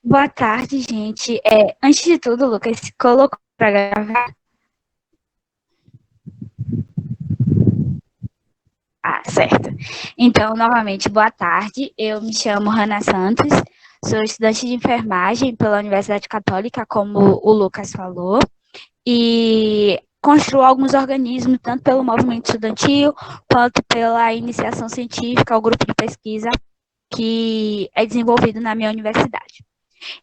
Boa tarde, gente. Antes de tudo, Lucas, se colocou para gravar? Ah, certo. Então, novamente, boa tarde. Eu me chamo Hanna Santos, sou estudante de enfermagem pela Universidade Católica, como o Lucas falou, e construo alguns organismos, tanto pelo movimento estudantil, quanto pela iniciação científica, o grupo de pesquisa que é desenvolvido na minha universidade.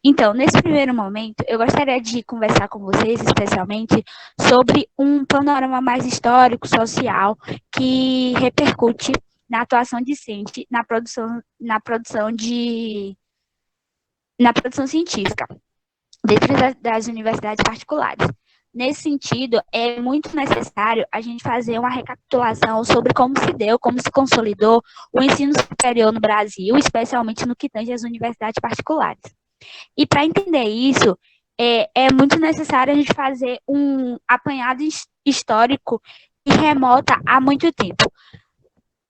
Então, nesse primeiro momento, eu gostaria de conversar com vocês, especialmente, sobre um panorama mais histórico, social, que repercute na atuação discente na produção científica, dentro das universidades particulares. Nesse sentido, é muito necessário a gente fazer uma recapitulação sobre como se deu, como se consolidou o ensino superior no Brasil, especialmente no que tange às universidades particulares. E para entender isso, é muito necessário a gente fazer um apanhado histórico que remota há muito tempo,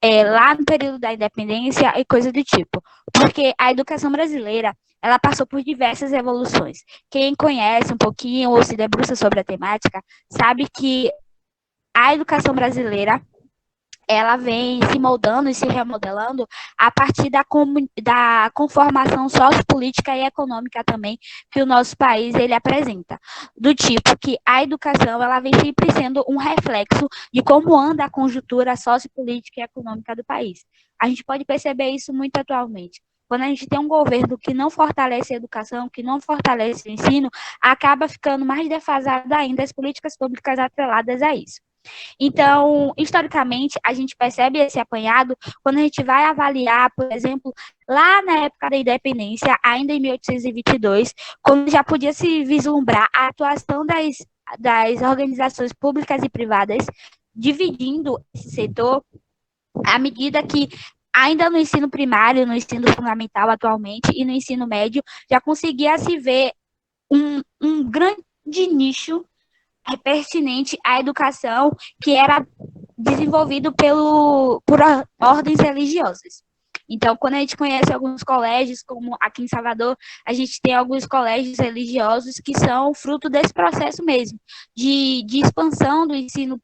lá no período da independência e coisa do tipo. Porque a educação brasileira, ela passou por diversas evoluções. Quem conhece um pouquinho ou se debruça sobre a temática, sabe que a educação brasileira ela vem se moldando e se remodelando a partir da conformação sociopolítica e econômica também que o nosso país ele apresenta. Do tipo que a educação ela vem sempre sendo um reflexo de como anda a conjuntura sociopolítica e econômica do país. A gente pode perceber isso muito atualmente. Quando a gente tem um governo que não fortalece a educação, que não fortalece o ensino, acaba ficando mais defasada ainda as políticas públicas atreladas a isso. Então, historicamente, a gente percebe esse apanhado quando a gente vai avaliar, por exemplo, lá na época da independência, ainda em 1822, quando já podia se vislumbrar a atuação das organizações públicas e privadas, dividindo esse setor à medida que ainda no ensino primário, no ensino fundamental atualmente e no ensino médio, já conseguia se ver um grande nicho pertinente à educação que era desenvolvido por ordens religiosas. Então, quando a gente conhece alguns colégios, como aqui em Salvador, a gente tem alguns colégios religiosos que são fruto desse processo mesmo, de expansão do ensino,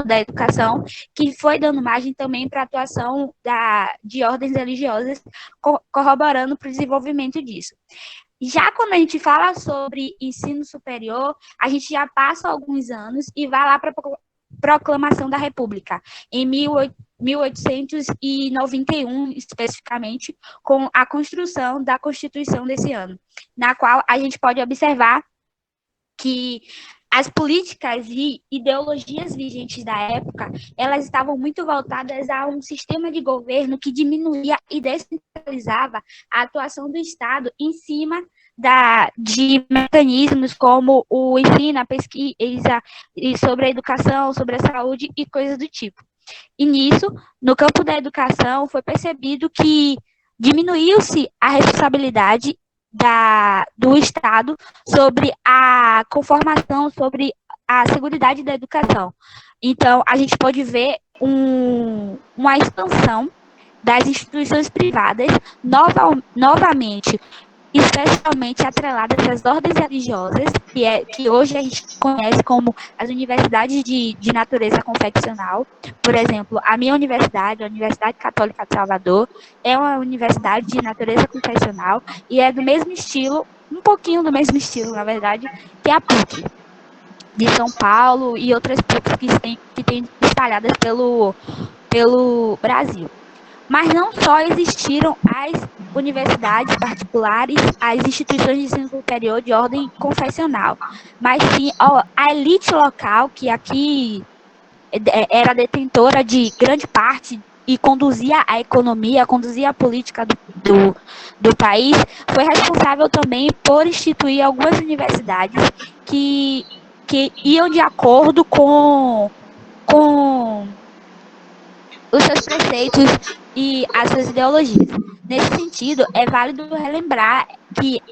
da educação, que foi dando margem também para a atuação de ordens religiosas, corroborando para o desenvolvimento disso. Já quando a gente fala sobre ensino superior, a gente já passa alguns anos e vai lá para a Proclamação da República, em 1891, especificamente, com a construção da Constituição desse ano, na qual a gente pode observar que as políticas e ideologias vigentes da época, elas estavam muito voltadas a um sistema de governo que diminuía e descentralizava a atuação do Estado em cima de mecanismos como o ensino, a pesquisa e sobre a educação, sobre a saúde e coisas do tipo. E nisso, no campo da educação, foi percebido que diminuiu-se a responsabilidade do Estado sobre a conformação, sobre a seguridade da educação. Então, a gente pode ver uma expansão das instituições privadas, novamente especialmente atreladas às ordens religiosas, que hoje a gente conhece como as universidades de natureza confessional. Por exemplo, a minha universidade, a Universidade Católica de Salvador, é uma universidade de natureza confessional e é do mesmo estilo, um pouquinho do mesmo estilo, na verdade, que a PUC de São Paulo e outras PUCs que tem espalhadas pelo Brasil. Mas não só existiram as universidades particulares, as instituições de ensino superior de ordem confessional, mas sim a elite local, que aqui era detentora de grande parte e conduzia a economia, conduzia a política do país, foi responsável também por instituir algumas universidades que iam de acordo com os seus preceitos e as suas ideologias. Nesse sentido, é válido relembrar que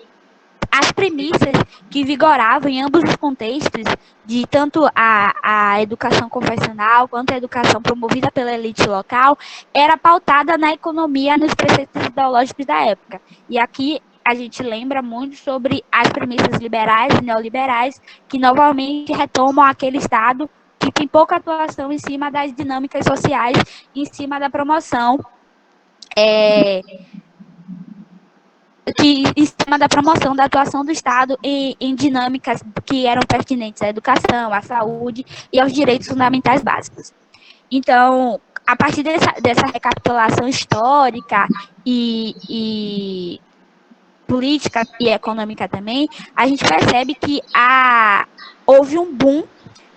as premissas que vigoravam em ambos os contextos, de tanto a educação convencional quanto a educação promovida pela elite local, era pautada na economia, nos preceitos ideológicos da época. E aqui a gente lembra muito sobre as premissas liberais e neoliberais, que novamente retomam aquele Estado que tem pouca atuação em cima das dinâmicas sociais, em cima da promoção em cima da promoção da atuação do Estado em dinâmicas que eram pertinentes à educação, à saúde e aos direitos fundamentais básicos. Então, a partir dessa recapitulação histórica e política e econômica também, a gente percebe que houve um boom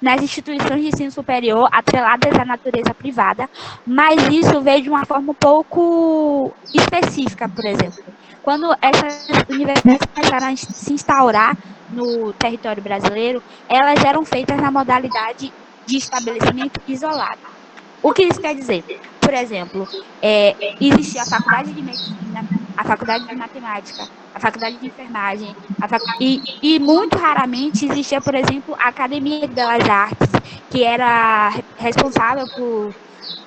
nas instituições de ensino superior atreladas à natureza privada, mas isso veio de uma forma um pouco específica, por exemplo. Quando essas universidades começaram a se instaurar no território brasileiro, elas eram feitas na modalidade de estabelecimento isolado. O que isso quer dizer? Por exemplo, existia a faculdade de medicina, a faculdade de matemática, a faculdade de enfermagem, e muito raramente existia, por exemplo, a Academia de Belas Artes, que era responsável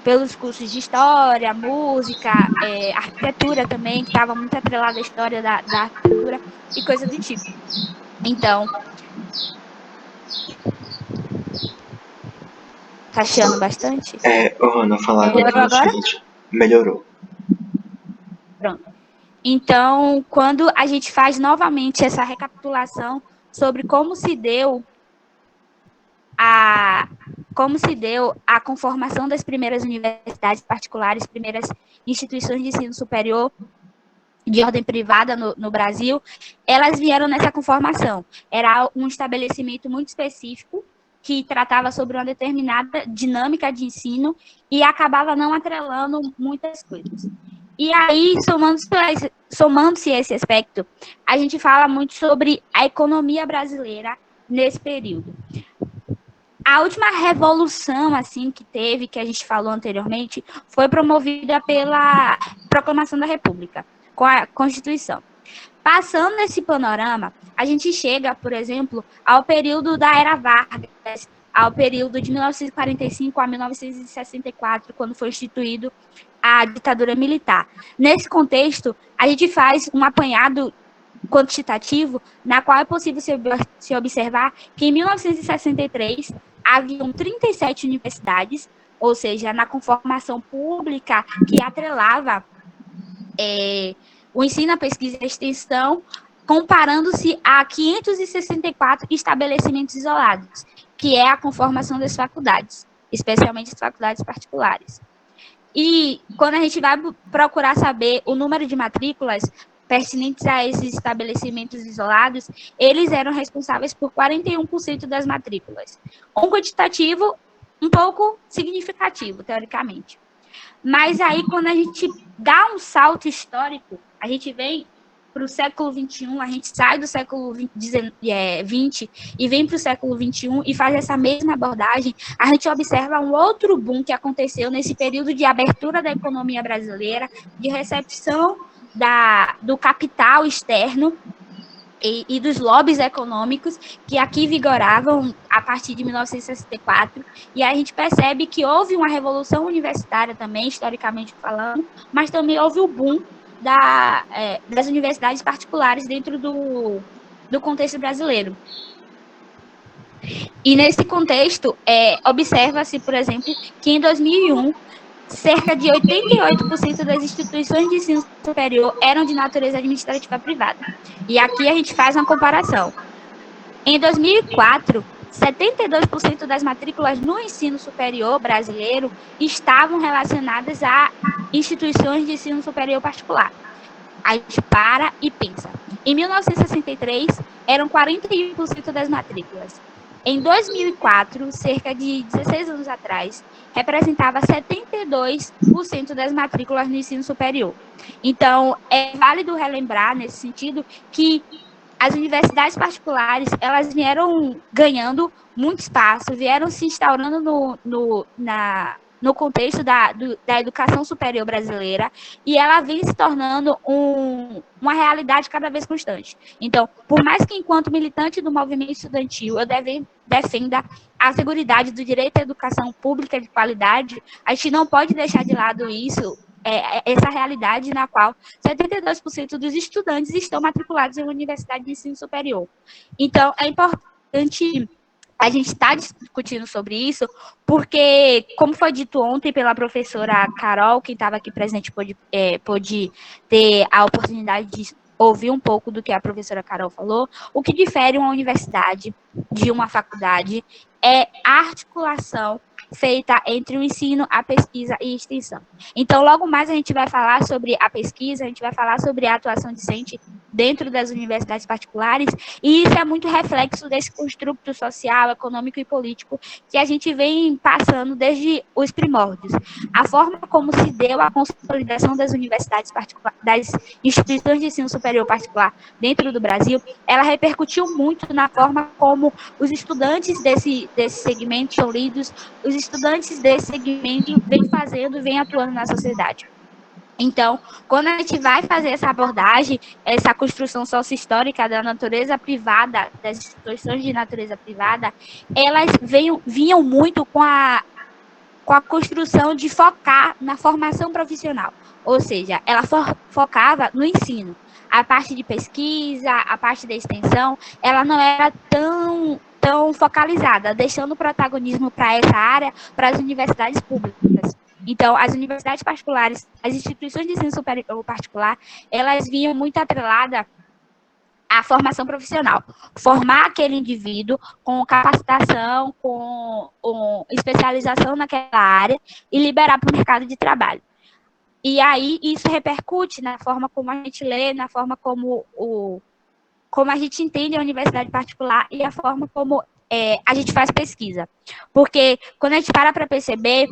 pelos cursos de história, música, arquitetura também, que estava muito atrelada à história da arquitetura e coisa do tipo. Então, tá chiando bastante? Ana, falar Melhorou agora? Melhorou. Pronto. Então, quando a gente faz novamente essa recapitulação sobre como se deu a conformação das primeiras universidades particulares, primeiras instituições de ensino superior de ordem privada no Brasil, elas vieram nessa conformação. Era um estabelecimento muito específico que tratava sobre uma determinada dinâmica de ensino e acabava não atrelando muitas coisas. E aí, somando-se esse aspecto, a gente fala muito sobre a economia brasileira nesse período. A última revolução assim que teve, que a gente falou anteriormente, foi promovida pela Proclamação da República, com a Constituição. Passando esse panorama, a gente chega, por exemplo, ao período da Era Vargas, ao período de 1945 a 1964, quando foi instituído a ditadura militar. Nesse contexto, a gente faz um apanhado quantitativo, na qual é possível se observar que em 1963 haviam 37 universidades, ou seja, na conformação pública que atrelava o ensino, a pesquisa e a extensão, comparando-se a 564 estabelecimentos isolados, que é a conformação das faculdades, especialmente as faculdades particulares. E quando a gente vai procurar saber o número de matrículas pertinentes a esses estabelecimentos isolados, eles eram responsáveis por 41% das matrículas. Um quantitativo um pouco significativo, teoricamente. Mas aí, quando a gente dá um salto histórico, a gente vem para o século XXI, a gente sai do século XX e vem para o século XXI e faz essa mesma abordagem, a gente observa um outro boom que aconteceu nesse período de abertura da economia brasileira, de recepção do capital externo e dos lobbies econômicos que aqui vigoravam a partir de 1964, e a gente percebe que houve uma revolução universitária também, historicamente falando, mas também houve o boom das universidades particulares dentro do contexto brasileiro. E nesse contexto, observa-se, por exemplo, que em 2001, cerca de 88% das instituições de ensino superior eram de natureza administrativa privada. E aqui a gente faz uma comparação. Em 2004, 72% das matrículas no ensino superior brasileiro estavam relacionadas a instituições de ensino superior particular. A gente para e pensa. Em 1963, eram 41% das matrículas. Em 2004, cerca de 16 anos atrás, representava 72% das matrículas no ensino superior. Então, é válido relembrar, nesse sentido, que as universidades particulares, elas vieram ganhando muito espaço, vieram se instaurando no contexto da educação superior brasileira, e ela vem se tornando uma realidade cada vez constante. Então, por mais que enquanto militante do movimento estudantil eu defenda a seguridade do direito à educação pública de qualidade, a gente não pode deixar de lado isso, essa realidade na qual 72% dos estudantes estão matriculados em uma universidade de ensino superior. Então, é importante a gente estar discutindo sobre isso, porque, como foi dito ontem pela professora Carol, quem estava aqui presente pôde ter a oportunidade de ouvir um pouco do que a professora Carol falou, o que difere uma universidade de uma faculdade é a articulação feita entre o ensino, a pesquisa e a extensão. Então, logo mais a gente vai falar sobre a pesquisa, a gente vai falar sobre a atuação discente dentro das universidades particulares, e isso é muito reflexo desse construto social, econômico e político que a gente vem passando desde os primórdios. A forma como se deu a consolidação das universidades particulares, das instituições de ensino superior particular dentro do Brasil, ela repercutiu muito na forma como os estudantes desse segmento são lidos, os estudantes desse segmento vêm fazendo, vêm atuando na sociedade. Então, quando a gente vai fazer essa abordagem, essa construção sócio-histórica da natureza privada, das instituições de natureza privada, elas vinham muito com a construção de focar na formação profissional. Ou seja, ela focava no ensino. A parte de pesquisa, a parte da extensão, ela não era tão focalizada, deixando o protagonismo para essa área, para as universidades públicas. Então, as universidades particulares, as instituições de ensino superior particular, elas vinham muito atreladas à formação profissional. Formar aquele indivíduo com capacitação, com especialização naquela área e liberar para o mercado de trabalho. E aí, isso repercute na forma como a gente lê, na forma como a gente entende a universidade particular e a forma como a gente faz pesquisa. Porque quando a gente para perceber,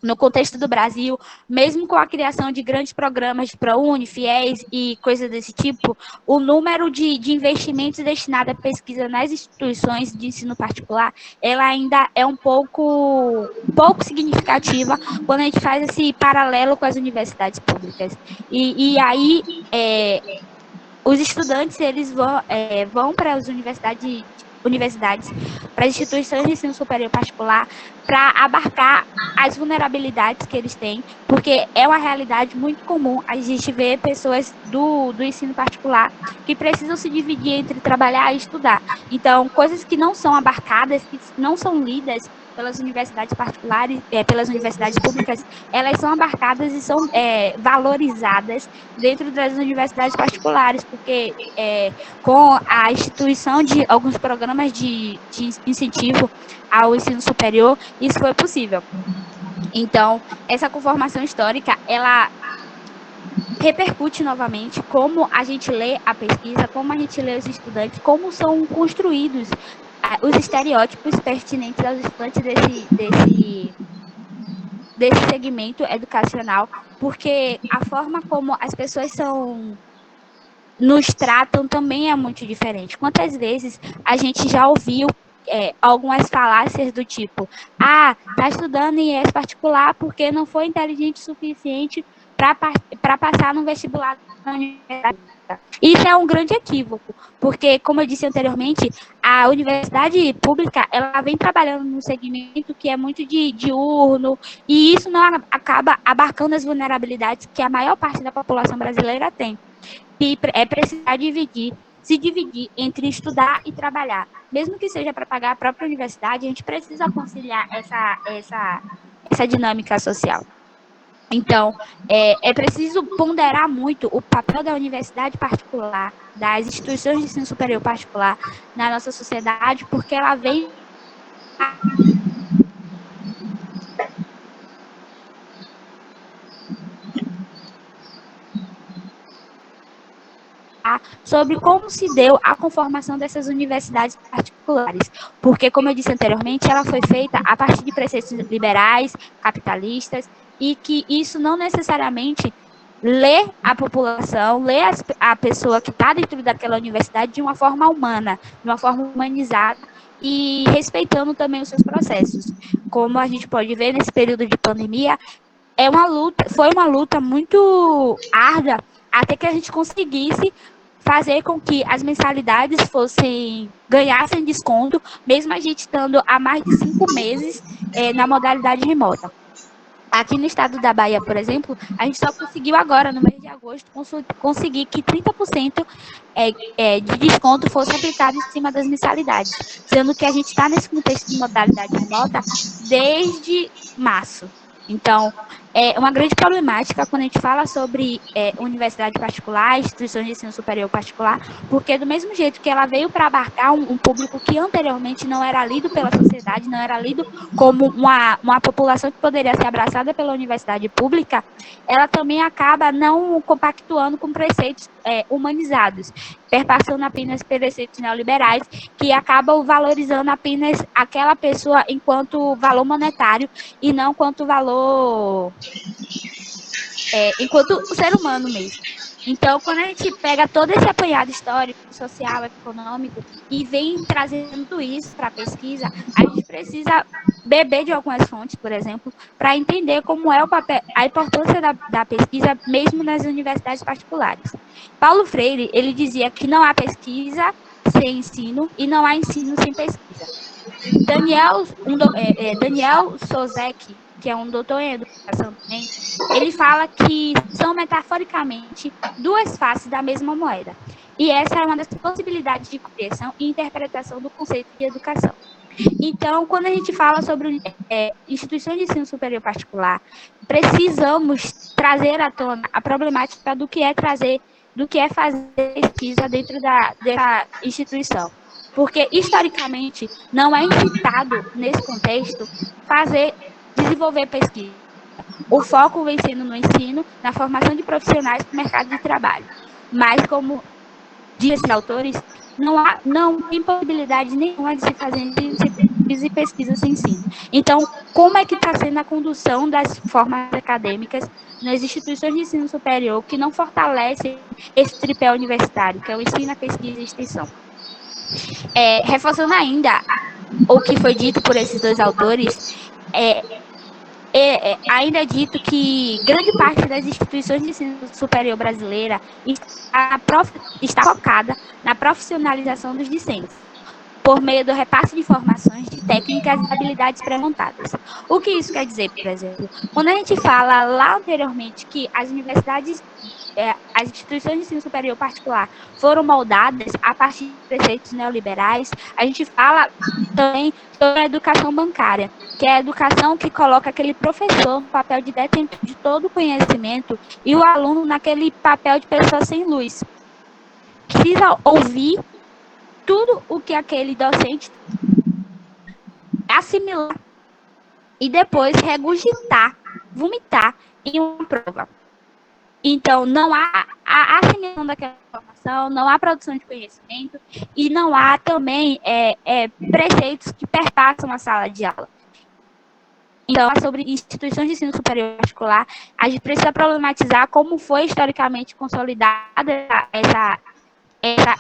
no contexto do Brasil, mesmo com a criação de grandes programas de ProUni, FIES e coisas desse tipo, o número de investimentos destinados à pesquisa nas instituições de ensino particular, ela ainda é um pouco significativa quando a gente faz esse paralelo com as universidades públicas. E aí, os estudantes eles vão para as universidades, para as instituições de ensino superior particular, para abarcar as vulnerabilidades que eles têm, porque é uma realidade muito comum a gente ver pessoas do ensino particular que precisam se dividir entre trabalhar e estudar. Então, coisas que não são abarcadas, que não são lidas pelas universidades particulares, pelas universidades públicas, elas são abarcadas e são valorizadas dentro das universidades particulares, porque com a instituição de alguns programas de incentivo ao ensino superior, isso foi possível. Então, essa conformação histórica, ela repercute novamente como a gente lê a pesquisa, como a gente lê os estudantes, como são construídos os estereótipos pertinentes aos estudantes desse segmento educacional, porque a forma como as pessoas nos tratam também é muito diferente. Quantas vezes a gente já ouviu algumas falácias do tipo, tá estudando em IES particular porque não foi inteligente o suficiente para passar no vestibular da universidade. Isso é um grande equívoco, porque, como eu disse anteriormente, a universidade pública ela vem trabalhando num segmento que é muito diurno, e isso não acaba abarcando as vulnerabilidades que a maior parte da população brasileira tem. E é precisar se dividir entre estudar e trabalhar. Mesmo que seja para pagar a própria universidade, a gente precisa conciliar essa dinâmica social. Então, é preciso ponderar muito o papel da universidade particular, das instituições de ensino superior particular na nossa sociedade, porque ela vem sobre como se deu a conformação dessas universidades particulares. particulares, porque, como eu disse anteriormente, ela foi feita a partir de preceitos liberais, capitalistas, e que isso não necessariamente lê a população, lê a pessoa que está dentro daquela universidade de uma forma humana, de uma forma humanizada e respeitando também os seus processos. Como a gente pode ver nesse período de pandemia, foi uma luta muito árdua até que a gente conseguisse fazer com que as mensalidades ganhassem desconto, mesmo a gente estando há mais de 5 meses na modalidade remota. Aqui no estado da Bahia, por exemplo, a gente só conseguiu agora, no mês de agosto, conseguir que 30% de desconto fosse aplicado em cima das mensalidades, sendo que a gente está nesse contexto de modalidade remota desde março. Então, é uma grande problemática quando a gente fala sobre universidade particular, instituições de ensino superior particular, porque do mesmo jeito que ela veio para abarcar um público que anteriormente não era lido pela sociedade, não era lido como uma população que poderia ser abraçada pela universidade pública, ela também acaba não compactuando com preceitos humanizados, perpassando apenas preceitos neoliberais, que acabam valorizando apenas aquela pessoa enquanto valor monetário e não enquanto valor, enquanto ser humano mesmo. Então, quando a gente pega todo esse apanhado histórico, social, econômico e vem trazendo isso para a pesquisa, a gente precisa beber de algumas fontes, por exemplo, para entender como é a importância da pesquisa mesmo nas universidades particulares. Paulo Freire, ele dizia que não há pesquisa sem ensino e não há ensino sem pesquisa. Daniel Sosek, que é um doutor em educação também, ele fala que são metaforicamente duas faces da mesma moeda. E essa é uma das possibilidades de compreensão e interpretação do conceito de educação. Então, quando a gente fala sobre instituições de ensino superior particular, precisamos trazer à tona a problemática do que é fazer pesquisa dentro dessa instituição. Porque, historicamente, não é incitado, nesse contexto, desenvolver pesquisa. O foco vem sendo no ensino, na formação de profissionais para o mercado de trabalho. Mas, como dizem esses autores, não tem possibilidade nenhuma de se fazer pesquisa sem ensino. Então, como é que está sendo a condução das formas acadêmicas nas instituições de ensino superior que não fortalecem esse tripé universitário, que é o ensino, a pesquisa e a extensão? Reforçando ainda o que foi dito por esses dois autores, ainda é dito que grande parte das instituições de ensino superior brasileira está focada na profissionalização dos discentes, por meio do repasse de informações, de técnicas e habilidades pré-montadas. O que isso quer dizer, por exemplo? Quando a gente fala lá anteriormente que as universidades, as instituições de ensino superior particular foram moldadas a partir de preceitos neoliberais, a gente fala também sobre a educação bancária, que é a educação que coloca aquele professor no papel de detentor de todo o conhecimento e o aluno naquele papel de pessoa sem luz. Precisa ouvir tudo o que aquele docente assimilar e depois regurgitar, vomitar em uma prova. Então, não há a assimilação daquela informação, não há produção de conhecimento e não há também preceitos que perpassam a sala de aula. Então, sobre instituições de ensino superior particular, a gente precisa problematizar como foi historicamente consolidada essa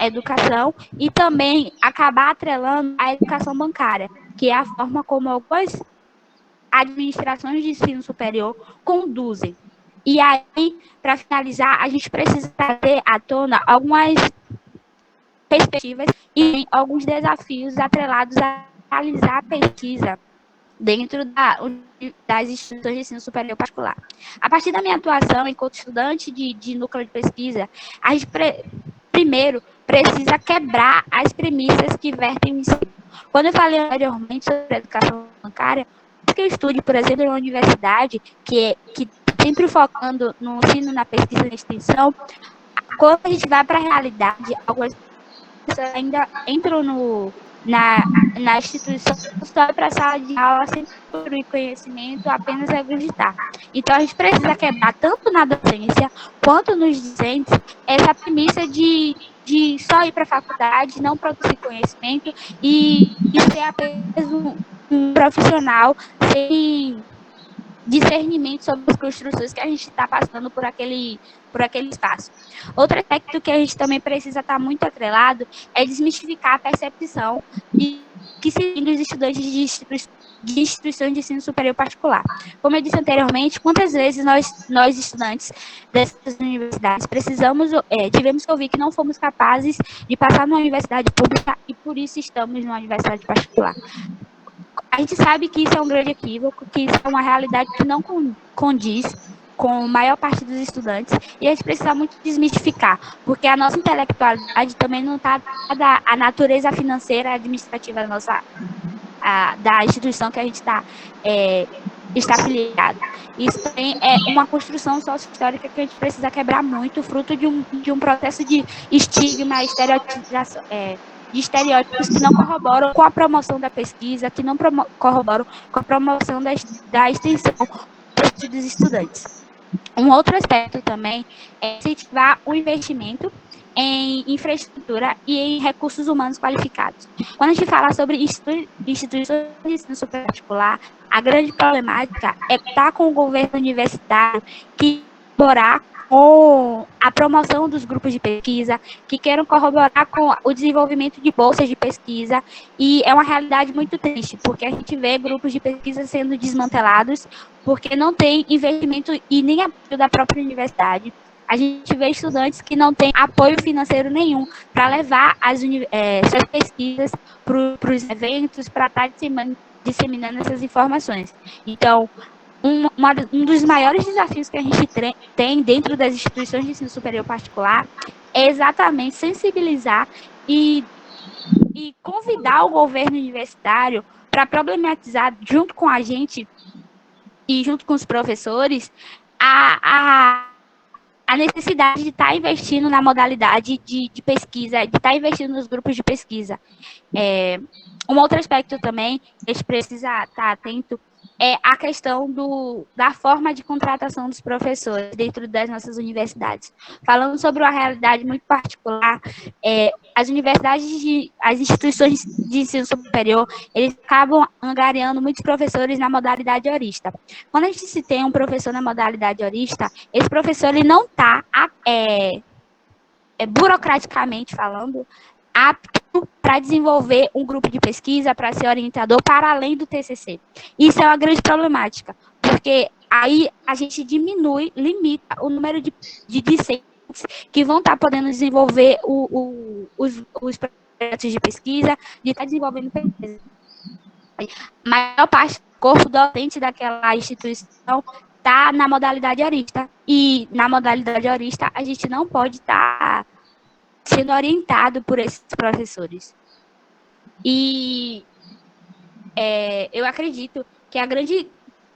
educação e também acabar atrelando a educação bancária, que é a forma como algumas administrações de ensino superior conduzem. E aí, para finalizar, a gente precisa trazer à tona algumas perspectivas e alguns desafios atrelados a realizar a pesquisa dentro das instituições de ensino superior particular. A partir da minha atuação enquanto estudante de núcleo de pesquisa, a gente primeiro precisa quebrar as premissas que vertem o ensino. Quando eu falei anteriormente sobre a educação bancária, que eu estude, por exemplo, em uma universidade que sempre focando no ensino, na pesquisa e na extensão, quando a gente vai para a realidade, algumas pessoas ainda entram na instituição só para a sala de aula sem construir conhecimento, apenas regurgitar. Então, a gente precisa quebrar, tanto na docência quanto nos discentes, essa premissa de de só ir para a faculdade, não produzir conhecimento e ser apenas um profissional sem discernimento sobre as construções que a gente está passando por aquele espaço. Outro aspecto que a gente também precisa estar muito atrelado é desmistificar a percepção que se tem dos estudantes de instituições de ensino superior particular. Como eu disse anteriormente, quantas vezes nós estudantes dessas universidades tivemos que ouvir que não fomos capazes de passar numa universidade pública e por isso estamos numa universidade particular. A gente sabe que isso é um grande equívoco, que isso é uma realidade que não condiz com a maior parte dos estudantes, e a gente precisa muito desmistificar, porque a nossa intelectualidade também não está dada à natureza financeira e administrativa da instituição que a gente está afiliado. Isso também é uma construção sócio-histórica que a gente precisa quebrar muito, fruto de um processo de estigma, estereotipação, de estereótipos que não corroboram com a promoção da pesquisa, que não corroboram com a promoção da extensão dos estudantes. Um outro aspecto também é incentivar o investimento em infraestrutura e em recursos humanos qualificados. Quando a gente fala sobre instituições de ensino superior particular, a grande problemática é estar com o governo universitário que colaborar com a promoção dos grupos de pesquisa, que queiram corroborar com o desenvolvimento de bolsas de pesquisa, e é uma realidade muito triste, porque a gente vê grupos de pesquisa sendo desmantelados porque não tem investimento e nem apoio da própria universidade. A gente vê estudantes que não têm apoio financeiro nenhum para levar suas pesquisas para os eventos, para estar disseminando essas informações. Então, um dos maiores desafios que a gente tem dentro das instituições de ensino superior particular é exatamente sensibilizar e convidar o governo universitário para problematizar junto com a gente e junto com os professores a necessidade de estar investindo na modalidade de pesquisa, de estar investindo nos grupos de pesquisa. Um outro aspecto também que a gente precisa estar atento é a questão da forma de contratação dos professores dentro das nossas universidades. Falando sobre uma realidade muito particular, as as instituições de ensino superior, eles acabam angariando muitos professores na modalidade horista. Quando a gente se tem um professor na modalidade horista, esse professor ele não está, burocraticamente falando, apto para desenvolver um grupo de pesquisa, para ser orientador, para além do TCC. Isso é uma grande problemática, porque aí a gente limita o número de discentes que vão estar podendo desenvolver os projetos de pesquisa, de estar desenvolvendo pesquisa. A maior parte do corpo docente daquela instituição está na modalidade horista. E na modalidade horista, a gente não pode estar sendo orientado por esses professores. E eu acredito que a grande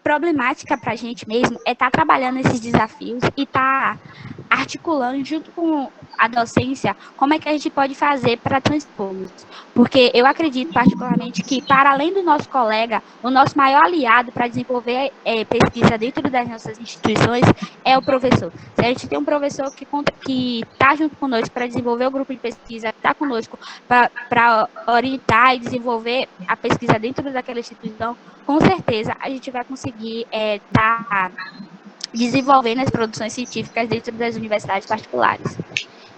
problemática para a gente mesmo é estar trabalhando esses desafios e estar articulando junto com a docência como é que a gente pode fazer para transpô-los. Porque eu acredito particularmente que, para além do nosso colega, o nosso maior aliado para desenvolver pesquisa dentro das nossas instituições é o professor. Se a gente tem um professor que está junto conosco para desenvolver o grupo de pesquisa, está conosco para orientar e desenvolver a pesquisa dentro daquela instituição, com certeza a gente vai conseguir estar desenvolvendo as produções científicas dentro das universidades particulares.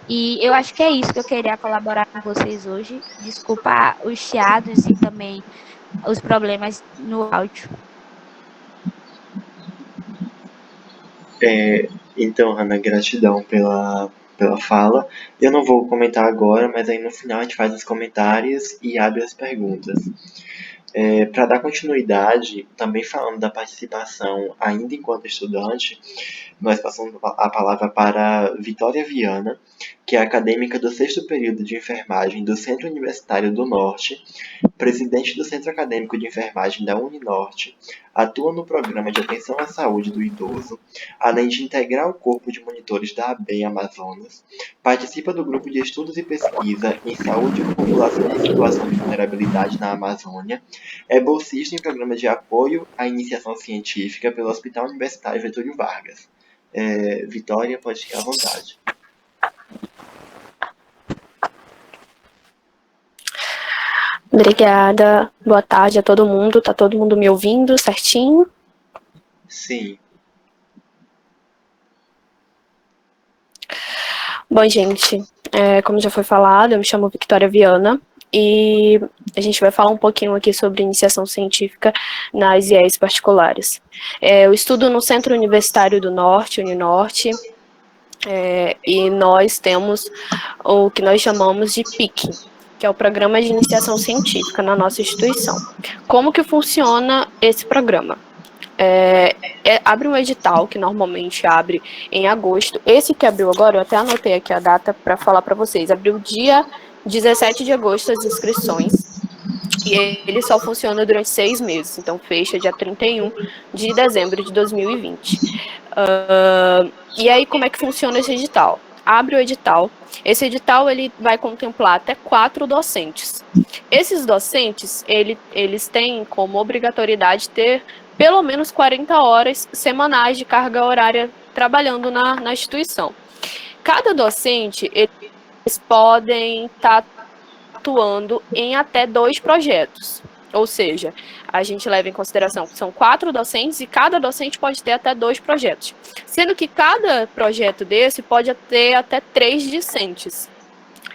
E eu acho que é isso que eu queria colaborar com vocês hoje. Desculpa os chiados e também os problemas no áudio. Então, Hannah, gratidão pela fala. Eu não vou comentar agora, mas aí no final a gente faz os comentários e abre as perguntas. Para dar continuidade, também falando da participação ainda enquanto estudante, nós passamos a palavra para Vitória Viana, que é acadêmica do 6º período de enfermagem do Centro Universitário do Norte, presidente do Centro Acadêmico de Enfermagem da Uninorte, atua no Programa de Atenção à Saúde do Idoso, além de integrar o corpo de monitores da ABEM Amazonas, participa do grupo de estudos e pesquisa em saúde com população em situação de vulnerabilidade na Amazônia, é bolsista em programa de apoio à iniciação científica pelo Hospital Universitário Getúlio Vargas. Vitória, pode ficar à vontade. Obrigada. Boa tarde a todo mundo. Tá todo mundo me ouvindo certinho? Sim. Bom, gente, como já foi falado, eu me chamo Victoria Viana e a gente vai falar um pouquinho aqui sobre iniciação científica nas IES particulares. Eu estudo no Centro Universitário do Norte, Uninorte, e nós temos o que nós chamamos de PIC, que é o Programa de Iniciação Científica na nossa instituição. Como que funciona esse programa? Abre um edital, que normalmente abre em agosto. Esse que abriu agora, eu até anotei aqui a data para falar para vocês. Abriu dia 17 de agosto as inscrições. E ele só funciona durante 6 meses. Então, fecha dia 31 de dezembro de 2020. E aí, como é que funciona esse edital? Abre o edital. Esse edital ele vai contemplar até 4 docentes. Esses docentes, eles têm como obrigatoriedade ter pelo menos 40 horas semanais de carga horária trabalhando na instituição. Cada docente, eles podem estar atuando em até 2 projetos. Ou seja, a gente leva em consideração que são 4 docentes e cada docente pode ter até 2 projetos. Sendo que cada projeto desse pode ter até 3 discentes.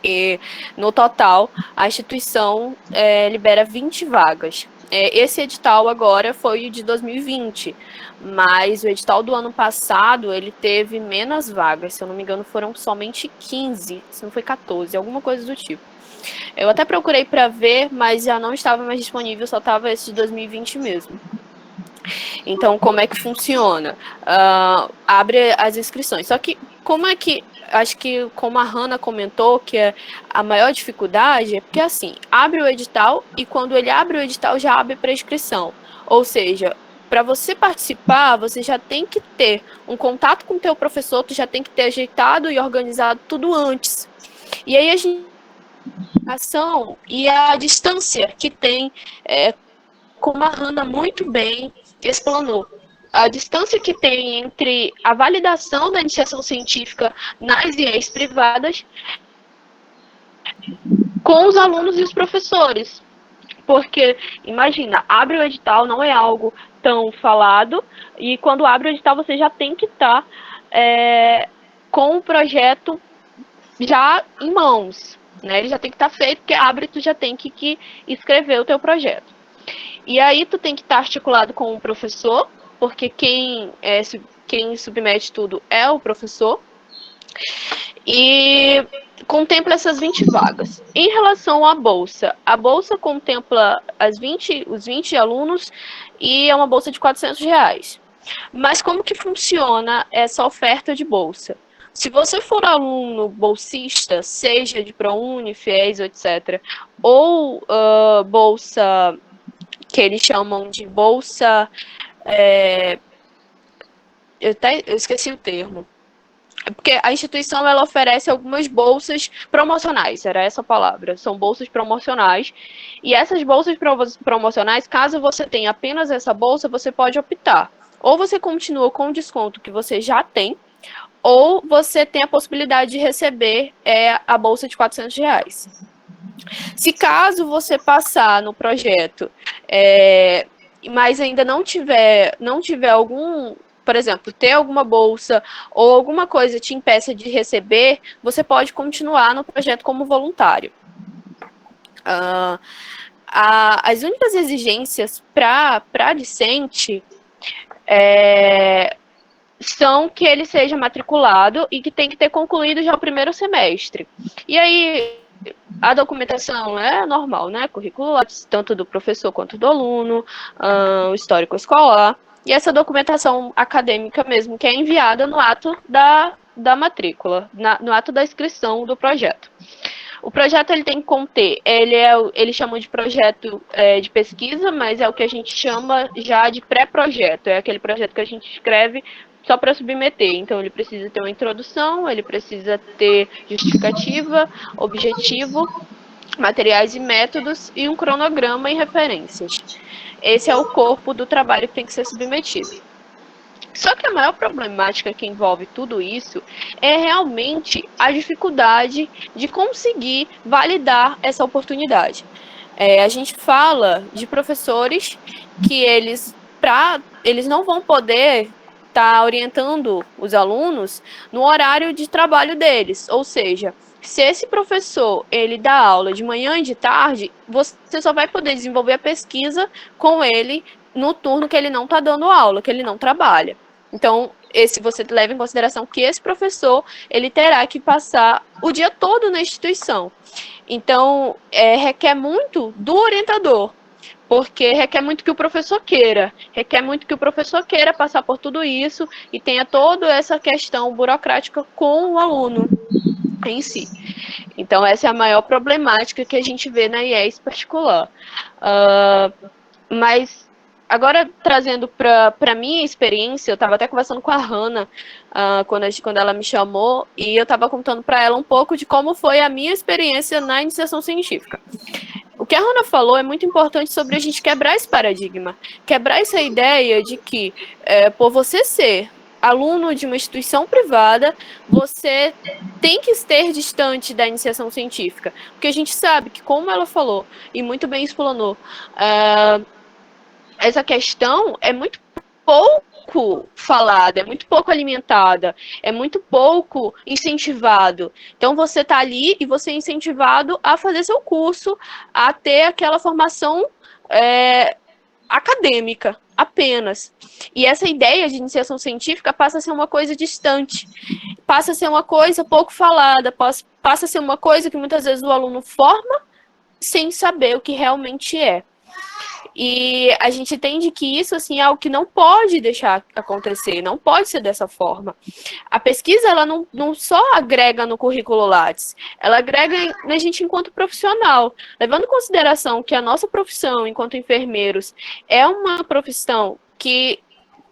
E, no total, a instituição libera 20 vagas. Esse edital agora foi de 2020, mas o edital do ano passado, ele teve menos vagas, se eu não me engano foram somente 15, se não foi 14, alguma coisa do tipo. Eu até procurei para ver, mas já não estava mais disponível, só estava esse de 2020 mesmo. Então, como é que funciona? Abre as inscrições. Só que, acho que como a Hanna comentou, que a maior dificuldade é porque, assim, abre o edital e quando ele abre o edital, já abre para inscrição. Ou seja, para você participar, você já tem que ter um contato com o teu professor, tu já tem que ter ajeitado e organizado tudo antes. E aí a gente e a distância que tem, como a Hanna muito bem explanou, a distância que tem entre a validação da iniciação científica nas IEs privadas com os alunos e os professores. Porque, imagina, abre o edital, não é algo tão falado, e quando abre o edital você já tem que estar com o projeto já em mãos, né? Ele já tem que estar feito, porque abre, tu já tem que escrever o teu projeto. E aí tu tem que estar articulado com o professor, porque quem submete tudo é o professor. E contempla essas 20 vagas. Em relação à bolsa, a bolsa contempla os 20 alunos e é uma bolsa de R$ 400. Mas como que funciona essa oferta de bolsa? Se você for aluno bolsista, seja de ProUni, FIES, etc., ou bolsa que eles chamam de bolsa... eu esqueci o termo. Porque a instituição ela oferece algumas bolsas promocionais, era essa a palavra. São bolsas promocionais. E essas bolsas promocionais, caso você tenha apenas essa bolsa, você pode optar. Ou você continua com o desconto que você já tem, ou você tem a possibilidade de receber a bolsa de R$ 400. Se caso você passar no projeto, mas ainda não tiver algum, por exemplo, ter alguma bolsa ou alguma coisa te impeça de receber, você pode continuar no projeto como voluntário. As únicas exigências para discente são que ele seja matriculado e que tem que ter concluído já o primeiro semestre. E aí, a documentação é normal, né? Curricular, tanto do professor quanto do aluno, o histórico escolar, e essa documentação acadêmica mesmo, que é enviada no ato da matrícula, no ato da inscrição do projeto. O projeto ele tem que conter, ele chama de projeto de pesquisa, mas é o que a gente chama já de pré-projeto, é aquele projeto que a gente escreve só para submeter. Então, ele precisa ter uma introdução, ele precisa ter justificativa, objetivo, materiais e métodos e um cronograma e referências. Esse é o corpo do trabalho que tem que ser submetido. Só que a maior problemática que envolve tudo isso é realmente a dificuldade de conseguir validar essa oportunidade. A gente fala de professores que eles não vão poder estar orientando os alunos no horário de trabalho deles, ou seja, se esse professor ele dá aula de manhã e de tarde, você só vai poder desenvolver a pesquisa com ele no turno que ele não está dando aula, que ele não trabalha. Então, você leva em consideração que esse professor ele terá que passar o dia todo na instituição. Então, requer muito do orientador, porque requer muito que o professor queira, passar por tudo isso e tenha toda essa questão burocrática com o aluno em si. Então, essa é a maior problemática que a gente vê na IES particular. Mas, agora, trazendo para a minha experiência, eu estava até conversando com a Hannah quando ela me chamou, e eu estava contando para ela um pouco de como foi a minha experiência na iniciação científica. O que a Hannah falou é muito importante sobre a gente quebrar esse paradigma, quebrar essa ideia de que, por você ser aluno de uma instituição privada, você tem que estar distante da iniciação científica. Porque a gente sabe que, como ela falou, e muito bem explanou, essa questão é muito pouco falada, é muito pouco alimentada, é muito pouco incentivado. Então você está ali e você é incentivado a fazer seu curso, a ter aquela formação acadêmica apenas. E essa ideia de iniciação científica passa a ser uma coisa distante, passa a ser uma coisa pouco falada, passa a ser uma coisa que muitas vezes o aluno forma sem saber o que realmente é. E a gente entende que isso assim, é algo que não pode deixar acontecer, não pode ser dessa forma. A pesquisa ela não só agrega no currículo Lattes, ela agrega na gente enquanto profissional, levando em consideração que a nossa profissão enquanto enfermeiros é uma profissão que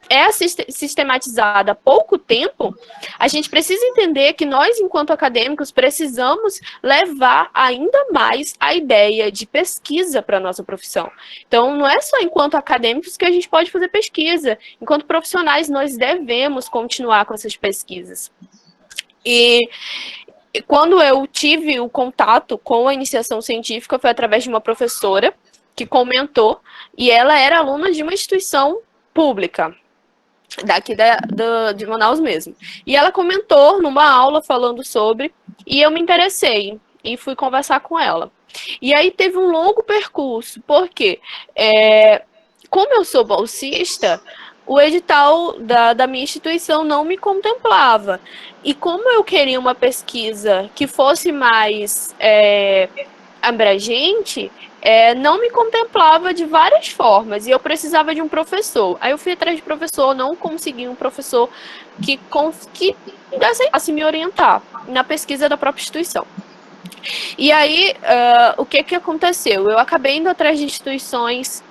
é sistematizada há pouco tempo, a gente precisa entender que nós, enquanto acadêmicos, precisamos levar ainda mais a ideia de pesquisa para a nossa profissão. Então, não é só enquanto acadêmicos que a gente pode fazer pesquisa. Enquanto profissionais, nós devemos continuar com essas pesquisas. E quando eu tive o contato com a iniciação científica, foi através de uma professora que comentou, e ela era aluna de uma instituição pública, daqui de Manaus mesmo. E ela comentou numa aula falando sobre, e eu me interessei e fui conversar com ela. E aí teve um longo percurso, porque como eu sou bolsista, o edital da minha instituição não me contemplava. E como eu queria uma pesquisa que fosse mais abrangente, não me contemplava de várias formas, e eu precisava de um professor. Aí eu fui atrás de professor, não consegui um professor que aceitasse me orientar na pesquisa da própria instituição. E aí, o que aconteceu? Eu acabei indo atrás de instituições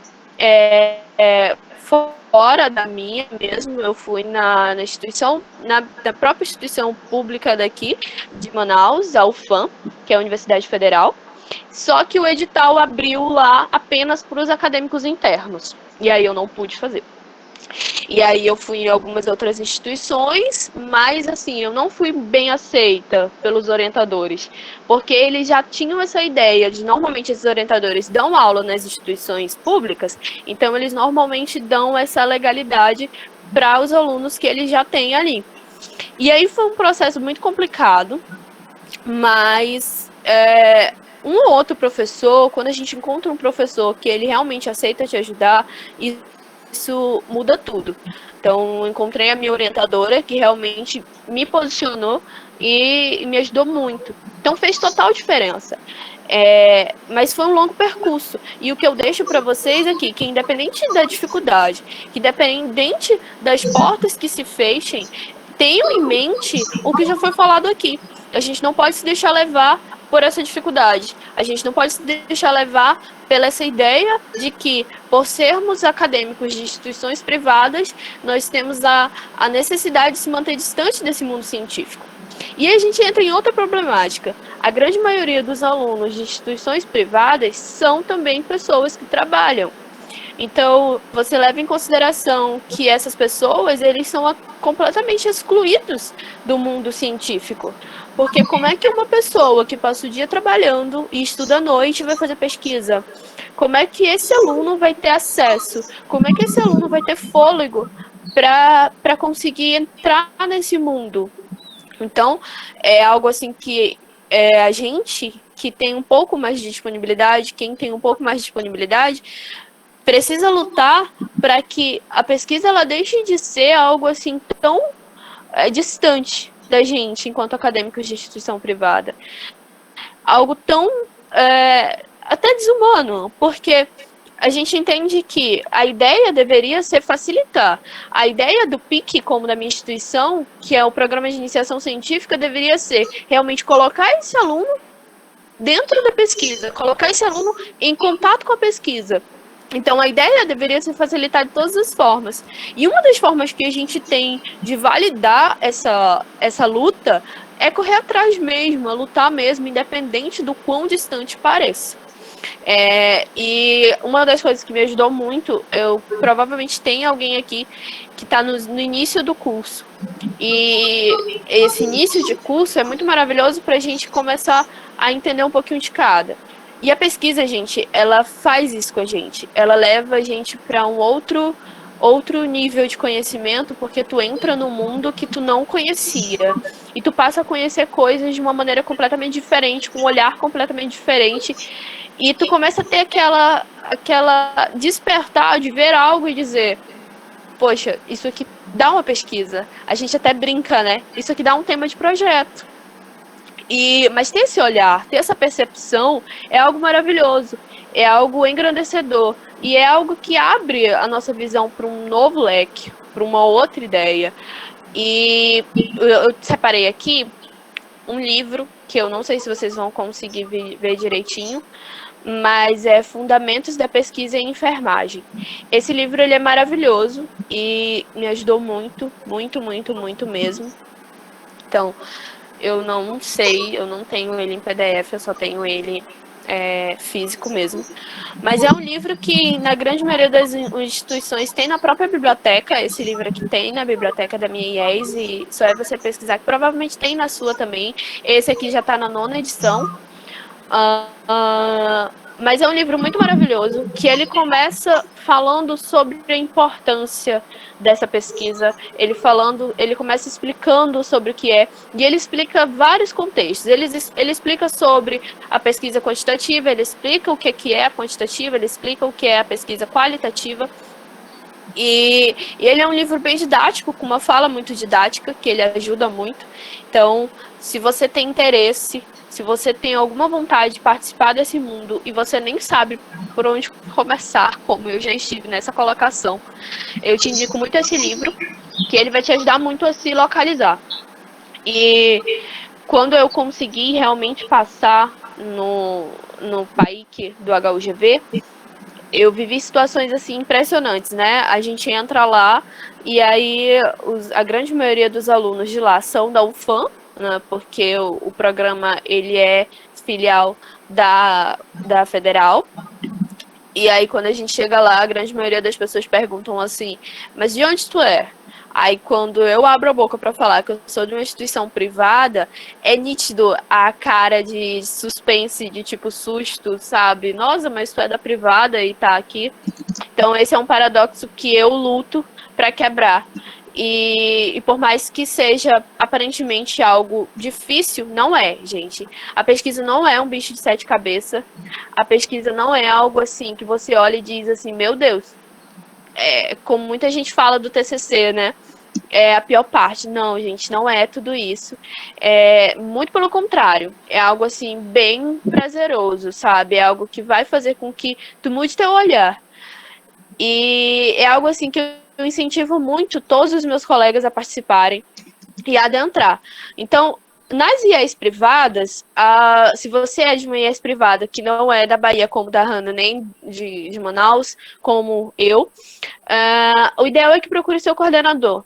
fora da minha mesmo. Eu fui na instituição, na própria instituição pública daqui, de Manaus, a UFAM, que é a Universidade Federal. Só que o edital abriu lá apenas para os acadêmicos internos. E aí eu não pude fazer. E aí eu fui em algumas outras instituições, mas assim, eu não fui bem aceita pelos orientadores. Porque eles já tinham essa ideia de, normalmente, esses orientadores dão aula nas instituições públicas, então eles normalmente dão essa legalidade para os alunos que eles já têm ali. E aí foi um processo muito complicado, mas um ou outro professor, quando a gente encontra um professor que ele realmente aceita te ajudar, isso muda tudo. Então, eu encontrei a minha orientadora, que realmente me posicionou e me ajudou muito. Então, fez total diferença. Mas foi um longo percurso. E o que eu deixo para vocês aqui, que independente da dificuldade, que independente das portas que se fechem, tenham em mente o que já foi falado aqui. A gente não pode se deixar levar por essa dificuldade. A gente não pode se deixar levar pela essa ideia de que, por sermos acadêmicos de instituições privadas, nós temos a necessidade de se manter distante desse mundo científico. E aí a gente entra em outra problemática. A grande maioria dos alunos de instituições privadas são também pessoas que trabalham. Então, você leva em consideração que essas pessoas, eles são completamente excluídos do mundo científico. Porque como é que uma pessoa que passa o dia trabalhando e estuda à noite vai fazer pesquisa? como é que esse aluno vai ter acesso, como é que esse aluno vai ter fôlego para conseguir entrar nesse mundo. Então, é algo assim que a gente que tem um pouco mais de disponibilidade, quem tem um pouco mais de disponibilidade, precisa lutar para que a pesquisa ela deixe de ser algo assim tão distante da gente enquanto acadêmicos de instituição privada. Algo tão até desumano, porque a gente entende que a ideia deveria ser facilitar. A ideia do PIC, como da minha instituição, que é o Programa de Iniciação Científica, deveria ser realmente colocar esse aluno dentro da pesquisa, colocar esse aluno em contato com a pesquisa. Então, a ideia deveria ser facilitar de todas as formas. E uma das formas que a gente tem de validar essa luta é correr atrás mesmo, lutar mesmo, independente do quão distante pareça. E uma das coisas que me ajudou muito, eu provavelmente tem alguém aqui que está no início do curso. E esse início de curso é muito maravilhoso para a gente começar a entender um pouquinho de cada. E a pesquisa, gente, ela faz isso com a gente. Ela leva a gente para um outro nível de conhecimento, porque tu entra num mundo que tu não conhecia. E tu passa a conhecer coisas de uma maneira completamente diferente, com um olhar completamente diferente. E tu começa a ter aquela despertar de ver algo e dizer, poxa, isso aqui dá uma pesquisa. A gente até brinca, né? Isso aqui dá um tema de projeto. Mas ter esse olhar, ter essa percepção é algo maravilhoso, é algo engrandecedor e é algo que abre a nossa visão para um novo leque, para uma outra ideia. E eu separei aqui um livro que eu não sei se vocês vão conseguir ver direitinho, mas é Fundamentos da Pesquisa em Enfermagem. Esse livro ele é maravilhoso e me ajudou muito, muito, muito, muito mesmo. Então, eu não sei, eu não tenho ele em PDF, eu só tenho ele físico mesmo. Mas é um livro que, na grande maioria das instituições, tem na própria biblioteca. Esse livro aqui tem na biblioteca da minha IES, e só é você pesquisar, que provavelmente tem na sua também. Esse aqui já está na 9ª edição. Mas é um livro muito maravilhoso, que ele começa falando sobre a importância dessa pesquisa, ele começa explicando sobre o que é, e ele explica vários contextos. Ele explica sobre a pesquisa quantitativa, ele explica o que é a quantitativa, ele explica o que é a pesquisa qualitativa. E ele é um livro bem didático, com uma fala muito didática, que ele ajuda muito. Então, se você tem interesse, se você tem alguma vontade de participar desse mundo e você nem sabe por onde começar, como eu já estive nessa colocação, eu te indico muito esse livro, que ele vai te ajudar muito a se localizar. E quando eu consegui realmente passar no PAIC do HUGV, eu vivi situações assim impressionantes, né? A gente entra lá e aí a grande maioria dos alunos de lá são da UFAM, né? Porque o programa ele é filial da Federal. E aí quando a gente chega lá, a grande maioria das pessoas perguntam assim, mas de onde tu é? Aí quando eu abro a boca para falar que eu sou de uma instituição privada, é nítido a cara de suspense, de tipo susto, sabe? Nossa, mas tu é da privada e tá aqui. Então esse é um paradoxo que eu luto para quebrar. E por mais que seja aparentemente algo difícil, não é, gente. A pesquisa não é um bicho de 7 cabeças. A pesquisa não é algo assim que você olha e diz assim, meu Deus. Como muita gente fala do TCC, né? É a pior parte. Não, gente, não é tudo isso. Muito pelo contrário. É algo, assim, bem prazeroso, sabe? É algo que vai fazer com que tu mude teu olhar. E é algo, assim, que eu incentivo muito todos os meus colegas a participarem e a adentrar. Então, nas IES privadas, se você é de uma IES privada que não é da Bahia, como da Hannah, nem de Manaus, como eu, o ideal é que procure seu coordenador.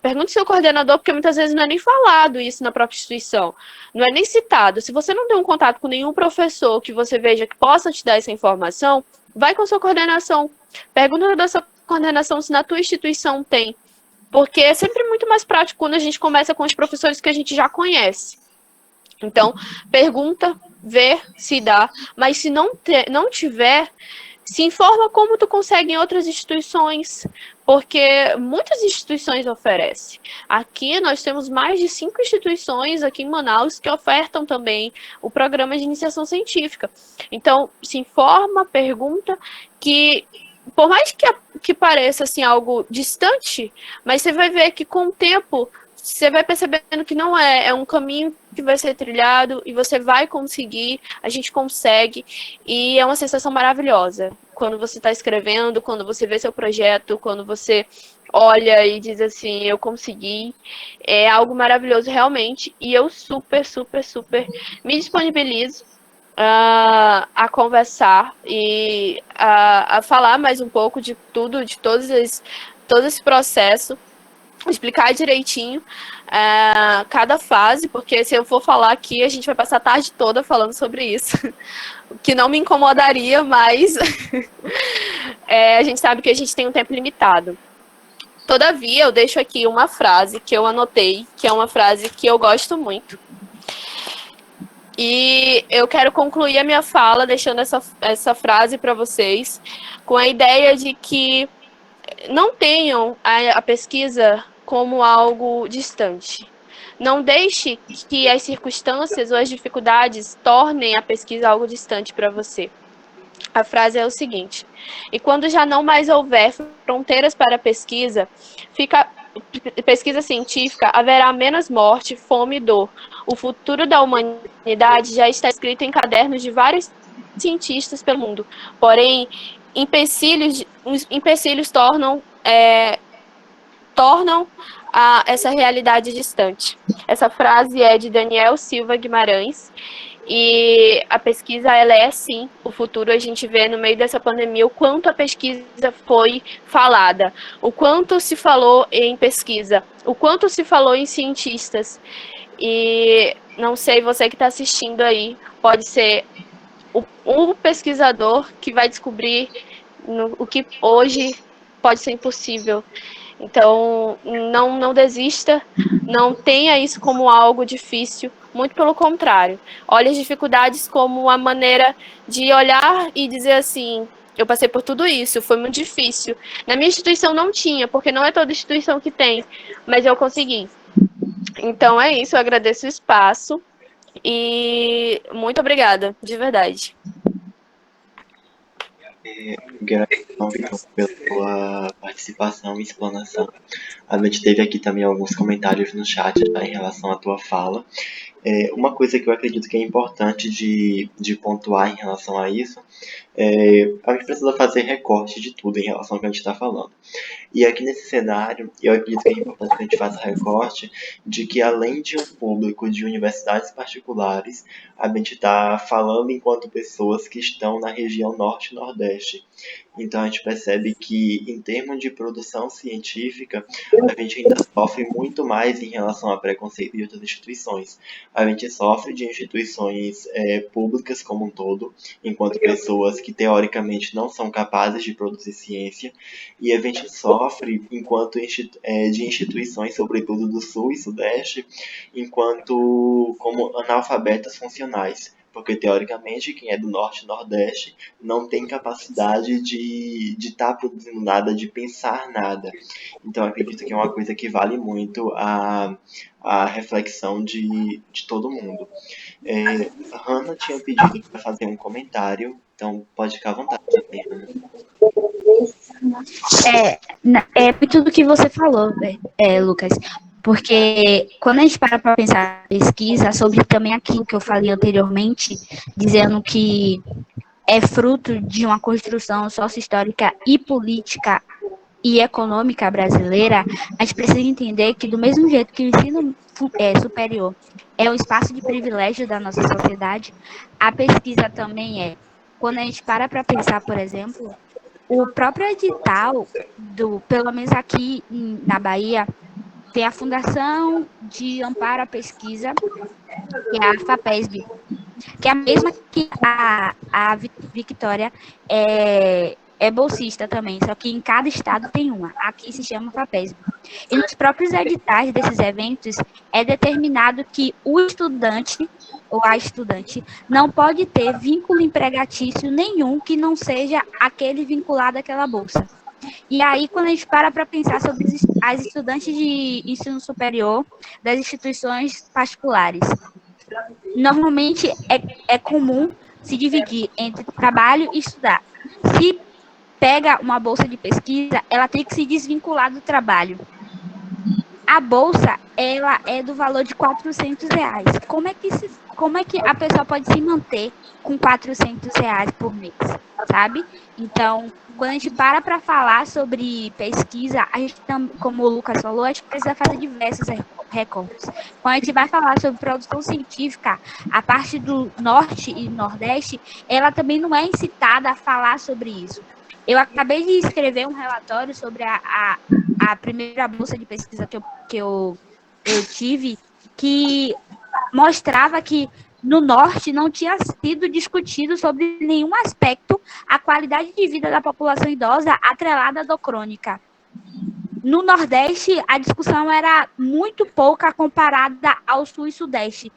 Pergunte seu coordenador, porque muitas vezes não é nem falado isso na própria instituição, não é nem citado. Se você não tem um contato com nenhum professor que você veja que possa te dar essa informação, vai com sua coordenação. Pergunta da sua coordenação se na tua instituição tem. Porque é sempre muito mais prático quando a gente começa com os professores que a gente já conhece. Então, pergunta ver se dá, mas se não tiver, se informa como tu consegue em outras instituições, porque muitas instituições oferecem. Aqui nós temos mais de 5 instituições aqui em Manaus que ofertam também o programa de iniciação científica. Então, se informa, pergunta, que por mais que pareça assim algo distante, mas você vai ver que com o tempo você vai percebendo que não é um caminho que vai ser trilhado e você vai conseguir, a gente consegue, e é uma sensação maravilhosa. Quando você está escrevendo, quando você vê seu projeto, quando você olha e diz assim, eu consegui, é algo maravilhoso realmente, e eu super, super, super me disponibilizo a conversar e a falar mais um pouco de tudo, de todo esse processo, explicar direitinho cada fase, porque se eu for falar aqui, a gente vai passar a tarde toda falando sobre isso, o que não me incomodaria, mas a gente sabe que a gente tem um tempo limitado. Todavia, eu deixo aqui uma frase que eu anotei, que é uma frase que eu gosto muito. E eu quero concluir a minha fala deixando essa frase para vocês, com a ideia de que não tenham a pesquisa como algo distante. Não deixe que as circunstâncias ou as dificuldades tornem a pesquisa algo distante para você. A frase é o seguinte: e quando já não mais houver fronteiras para a pesquisa científica, haverá menos morte, fome e dor. O futuro da humanidade já está escrito em cadernos de vários cientistas pelo mundo. Porém, empecilhos tornam essa realidade distante. Essa frase é de Daniel Silva Guimarães. E a pesquisa, ela é sim o futuro. A gente vê no meio dessa pandemia o quanto a pesquisa foi falada, o quanto se falou em pesquisa, o quanto se falou em cientistas. E não sei, você que está assistindo aí, pode ser um pesquisador que vai descobrir o que hoje pode ser impossível. Então, não desista, não tenha isso como algo difícil, muito pelo contrário. Olhe as dificuldades como uma maneira de olhar e dizer assim, eu passei por tudo isso, foi muito difícil. Na minha instituição não tinha, porque não é toda instituição que tem, mas eu consegui. Então é isso, eu agradeço o espaço e muito obrigada, de verdade. Gratidão, Vitor, pela tua participação e explanação. A gente teve aqui também alguns comentários no chat em relação à tua fala. Uma coisa que eu acredito que é importante de pontuar em relação a isso a gente precisa fazer recorte de tudo em relação ao que a gente está falando. E aqui nesse cenário, eu acredito que é importante que a gente faça recorte de que, além de um público de universidades particulares, a gente está falando enquanto pessoas que estão na região norte e nordeste. Então a gente percebe que, em termos de produção científica, a gente ainda sofre muito mais em relação a preconceito de outras instituições. A gente sofre de instituições públicas como um todo, enquanto pessoas que teoricamente não são capazes de produzir ciência, e a gente sofre enquanto de instituições, sobretudo do sul e sudeste, enquanto como analfabetas funcionais. Porque, teoricamente, quem é do norte e nordeste não tem capacidade de estar produzindo nada, de pensar nada. Então, acredito que é uma coisa que vale muito a reflexão de todo mundo. Hannah tinha pedido para fazer um comentário, então pode ficar à vontade também, Hannah. Tudo que você falou, Lucas. Porque quando a gente para pensar em pesquisa sobre também aquilo que eu falei anteriormente, dizendo que é fruto de uma construção sócio-histórica e política e econômica brasileira, a gente precisa entender que, do mesmo jeito que o ensino superior é um espaço de privilégio da nossa sociedade, a pesquisa também é. Quando a gente para pensar, por exemplo, o próprio edital, pelo menos aqui na Bahia, tem a Fundação de Amparo à Pesquisa, que é a FAPESB, que é a mesma que a Victoria é bolsista também, só que em cada estado tem uma. Aqui se chama FAPESB. E nos próprios editais desses eventos é determinado que o estudante ou a estudante não pode ter vínculo empregatício nenhum que não seja aquele vinculado àquela bolsa. E aí, quando a gente para pensar sobre as estudantes de ensino superior das instituições particulares, normalmente é comum se dividir entre trabalho e estudar. Se pega uma bolsa de pesquisa, ela tem que se desvincular do trabalho. A bolsa, ela é do valor de R$400. Como é que a pessoa pode se manter com R$400 por mês, sabe? Então, quando a gente para falar sobre pesquisa, a gente, como o Lucas falou, a gente precisa fazer diversos recortes. Quando a gente vai falar sobre produção científica, a parte do Norte e Nordeste, ela também não é incitada a falar sobre isso. Eu acabei de escrever um relatório sobre a primeira bolsa de pesquisa que eu tive, que mostrava que no Norte não tinha sido discutido sobre nenhum aspecto a qualidade de vida da população idosa atrelada à dor crônica. No Nordeste, a discussão era muito pouca comparada ao Sul e Sudeste,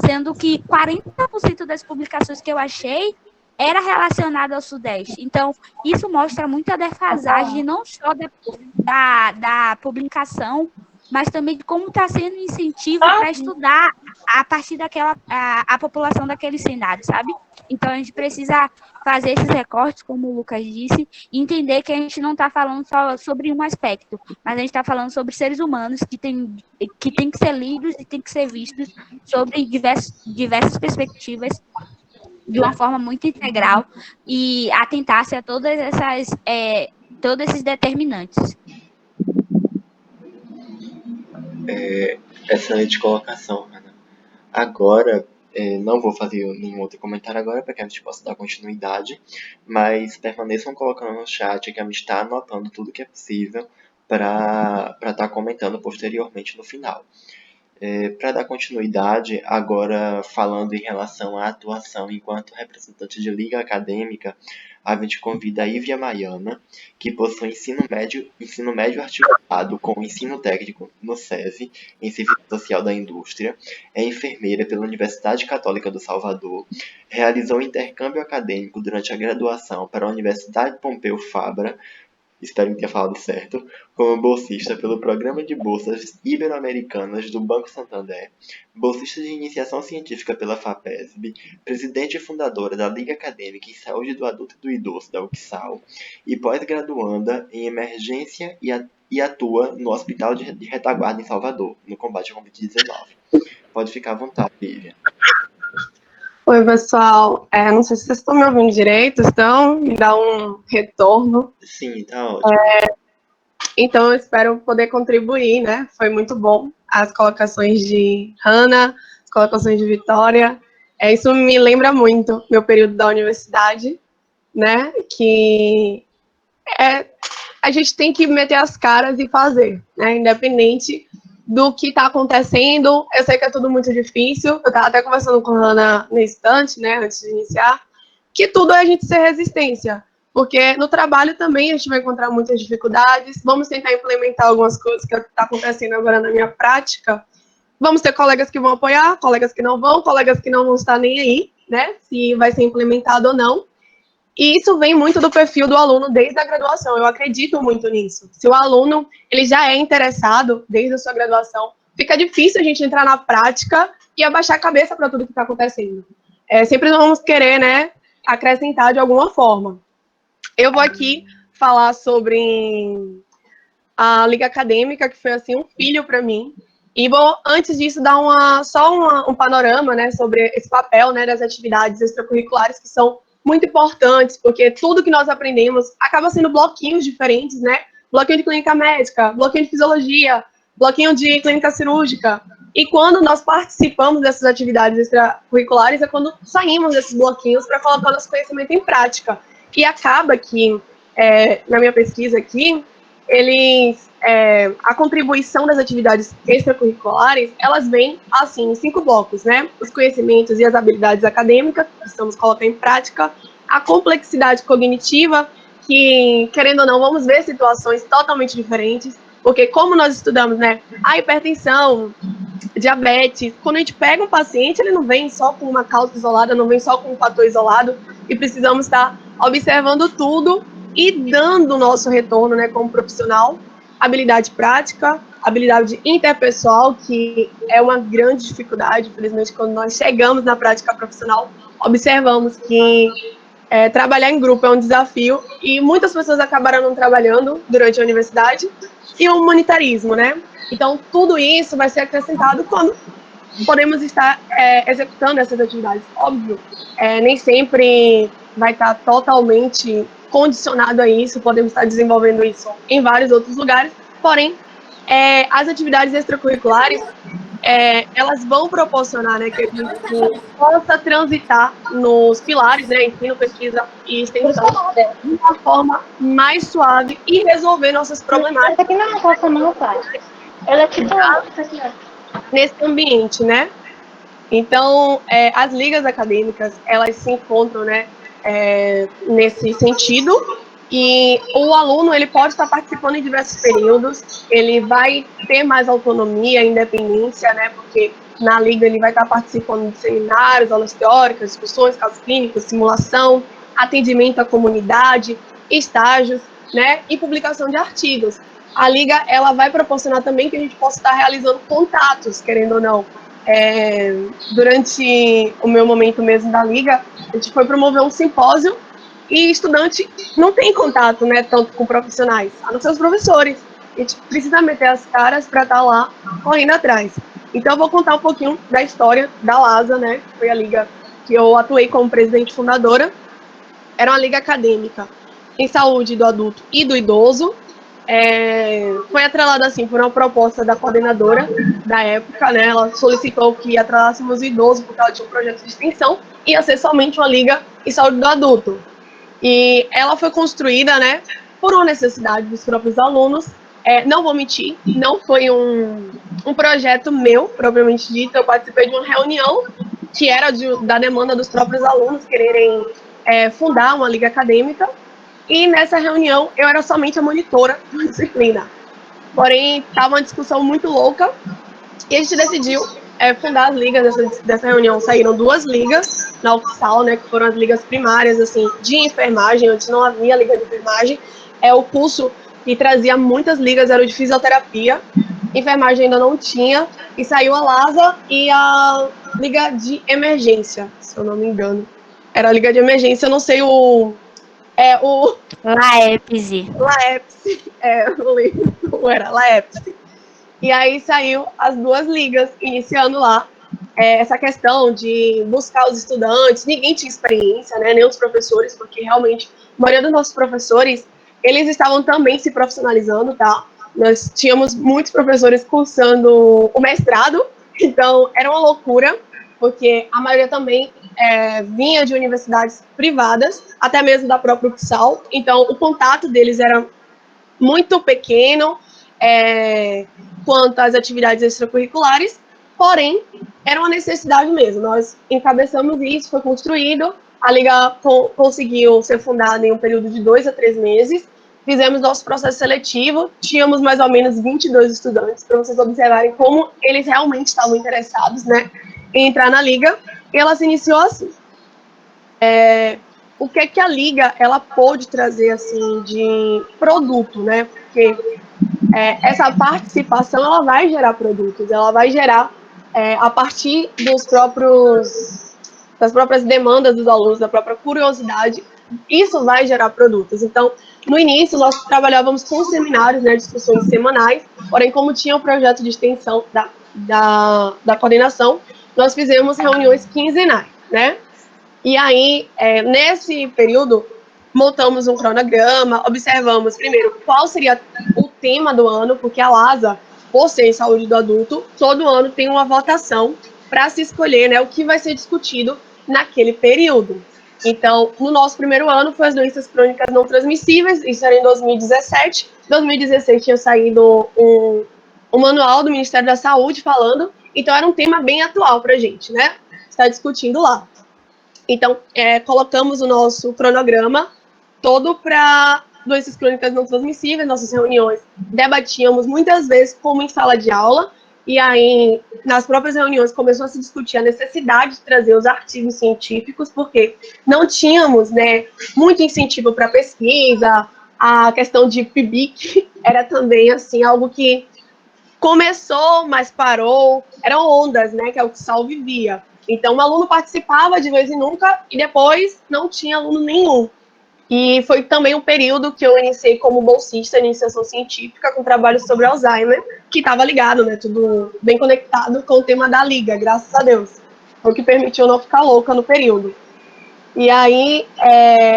sendo que 40% das publicações que eu achei era relacionada ao Sudeste. Então, isso mostra muita defasagem, não só da publicação, mas também de como está sendo um incentivo para estudar a partir a população daquele cenário, sabe? Então, a gente precisa fazer esses recortes, como o Lucas disse, e entender que a gente não está falando só sobre um aspecto, mas a gente está falando sobre seres humanos que tem que ser lidos e tem que ser vistos sobre diversas perspectivas, de uma forma muito integral, e atentar-se a todos esses determinantes. Excelente colocação, Ana. Agora, não vou fazer nenhum outro comentário agora, para que a gente possa dar continuidade, mas permaneçam colocando no chat que a gente está anotando tudo que é possível para estar comentando posteriormente no final. Para dar continuidade, agora falando em relação à atuação enquanto representante de liga acadêmica, a gente convida a Ívia Maiana, que possui ensino médio articulado com ensino técnico no SESI, em Serviço Social da Indústria, é enfermeira pela Universidade Católica do Salvador, realizou intercâmbio acadêmico durante a graduação para a Universidade Pompeu Fabra, espero que tenha falado certo, como bolsista pelo Programa de Bolsas Ibero-Americanas do Banco Santander, bolsista de iniciação científica pela FAPESB, presidente e fundadora da Liga Acadêmica em Saúde do Adulto e do Idoso da UCSAL, e pós-graduanda em emergência e atua no Hospital de Retaguarda em Salvador, no combate à Covid-19. Pode ficar à vontade, Lívia. Oi, pessoal. Não sei se vocês estão me ouvindo direito, então me dá um retorno. Sim, tá ótimo. Então, eu espero poder contribuir, né? Foi muito bom as colocações de Hannah, as colocações de Vitória. Isso me lembra muito meu período da universidade, né? Que a gente tem que meter as caras e fazer, né? Independente do que está acontecendo. Eu sei que é tudo muito difícil. Eu estava até conversando com a Hannah no instante, né, antes de iniciar, que tudo é a gente ser resistência, porque no trabalho também a gente vai encontrar muitas dificuldades. Vamos tentar implementar algumas coisas que está acontecendo agora na minha prática. Vamos ter colegas que vão apoiar, colegas que não vão estar nem aí, né, se vai ser implementado ou não. E isso vem muito do perfil do aluno desde a graduação. Eu acredito muito nisso. Se o aluno ele já é interessado desde a sua graduação, fica difícil a gente entrar na prática e abaixar a cabeça para tudo que está acontecendo. Sempre nós vamos querer, né, acrescentar de alguma forma. Eu vou aqui falar sobre a Liga Acadêmica, que foi assim um filho para mim. E vou, antes disso, dar um panorama, né, sobre esse papel, né, das atividades extracurriculares que são muito importantes, porque tudo que nós aprendemos acaba sendo bloquinhos diferentes, né? Bloquinho de clínica médica, bloquinho de fisiologia, bloquinho de clínica cirúrgica. E quando nós participamos dessas atividades extracurriculares é quando saímos desses bloquinhos para colocar nosso conhecimento em prática. E acaba que, na minha pesquisa aqui, a contribuição das atividades extracurriculares, elas vêm, assim, em 5 blocos, né? Os conhecimentos e as habilidades acadêmicas, que precisamos colocar em prática, a complexidade cognitiva, que, querendo ou não, vamos ver situações totalmente diferentes, porque como nós estudamos, né, a hipertensão, diabetes. Quando a gente pega um paciente, ele não vem só com uma causa isolada, não vem só com um fator isolado, e precisamos estar observando tudo e dando o nosso retorno, né, como profissional, habilidade prática, habilidade interpessoal, que é uma grande dificuldade, infelizmente, quando nós chegamos na prática profissional, observamos que trabalhar em grupo é um desafio, e muitas pessoas acabaram não trabalhando durante a universidade, e o humanitarismo, né? Então, tudo isso vai ser acrescentado quando podemos estar executando essas atividades. Óbvio, nem sempre vai estar totalmente condicionado a isso, podemos estar desenvolvendo isso em vários outros lugares, porém, as atividades extracurriculares, elas vão proporcionar, né, que a gente possa transitar nos pilares, né, ensino, pesquisa e extensão, de uma forma mais suave e resolver nossas problemáticas. Essa aqui não é uma coisa não, pai. Ela é tipo nesse ambiente, né? Então, as ligas acadêmicas, elas se encontram, né, nesse sentido, e o aluno, ele pode estar participando em diversos períodos, ele vai ter mais autonomia, independência, né, porque na liga ele vai estar participando de seminários, aulas teóricas, discussões, casos clínicos, simulação, atendimento à comunidade, estágios, né, e publicação de artigos. A liga, ela vai proporcionar também que a gente possa estar realizando contatos, querendo ou não. Durante o meu momento mesmo da liga, a gente foi promover um simpósio e estudante não tem contato, né, tanto com profissionais, a não ser os professores. A gente precisa meter as caras para estar lá correndo atrás. Então, eu vou contar um pouquinho da história da LASA, né, que foi a liga que eu atuei como presidente fundadora. Era uma liga acadêmica em saúde do adulto e do idoso. Foi atrelada assim por uma proposta da coordenadora da época, né? Ela solicitou que atrelássemos o idoso porque ela tinha um projeto de extensão, ia ser somente uma liga em saúde do adulto. E ela foi construída, né, por uma necessidade dos próprios alunos. Não vou mentir, não foi um projeto meu, propriamente dito. Eu participei de uma reunião que era da demanda dos próprios alunos quererem fundar uma liga acadêmica. E nessa reunião, eu era somente a monitora da disciplina. Porém, estava uma discussão muito louca e a gente decidiu fundar as ligas. Dessa reunião saíram 2 ligas na UFSAL, né, que foram as ligas primárias, assim, de enfermagem. Antes não havia liga de enfermagem. O curso que trazia muitas ligas era o de fisioterapia. Enfermagem ainda não tinha. E saiu a LASA e a liga de emergência, se eu não me engano. Era a liga de emergência, eu não sei o Laepse. Não lembro como era, Laepse. E aí saiu as 2 ligas, iniciando lá essa questão de buscar os estudantes. Ninguém tinha experiência, né, nem os professores, porque realmente a maioria dos nossos professores, eles estavam também se profissionalizando, tá? Nós tínhamos muitos professores cursando o mestrado, então era uma loucura, porque a maioria também vinha de universidades privadas, até mesmo da própria UFSAL, então o contato deles era muito pequeno quanto às atividades extracurriculares, porém, era uma necessidade mesmo. Nós encabeçamos isso, foi construído, a Liga conseguiu ser fundada em um período de 2 a 3 meses, fizemos nosso processo seletivo, tínhamos mais ou menos 22 estudantes, para vocês observarem como eles realmente estavam interessados, né, em entrar na Liga, e ela se iniciou assim. O que é que a Liga ela pôde trazer assim de produto, né? Porque essa participação ela vai gerar produtos, ela vai gerar a partir das próprias demandas dos alunos, da própria curiosidade, isso vai gerar produtos. Então, no início nós trabalhávamos com seminários, né, discussões semanais, porém como tinha o projeto de extensão da coordenação, nós fizemos reuniões quinzenais, né? E aí, nesse período, montamos um cronograma, observamos, primeiro, qual seria o tema do ano, porque a LASA, por ser em saúde do adulto, todo ano tem uma votação para se escolher, né, o que vai ser discutido naquele período. Então, no nosso primeiro ano, foi as doenças crônicas não transmissíveis, isso era em 2017. Em 2016 tinha saído um manual do Ministério da Saúde falando, então era um tema bem atual para a gente, né, estar discutindo lá. Então, colocamos o nosso cronograma todo para doenças crônicas não transmissíveis, nossas reuniões debatíamos muitas vezes como em sala de aula, e aí, nas próprias reuniões, começou a se discutir a necessidade de trazer os artigos científicos, porque não tínhamos, né, muito incentivo para pesquisa, a questão de PIBIC era também, assim, algo que começou, mas parou, eram ondas, né, que é o que o Sal vivia. Então, o aluno participava de vez em nunca, e depois não tinha aluno nenhum. E foi também um período que eu iniciei como bolsista em iniciação científica, com trabalho sobre Alzheimer, que estava ligado, né, tudo bem conectado com o tema da Liga, graças a Deus. Foi o que permitiu não ficar louca no período. E aí,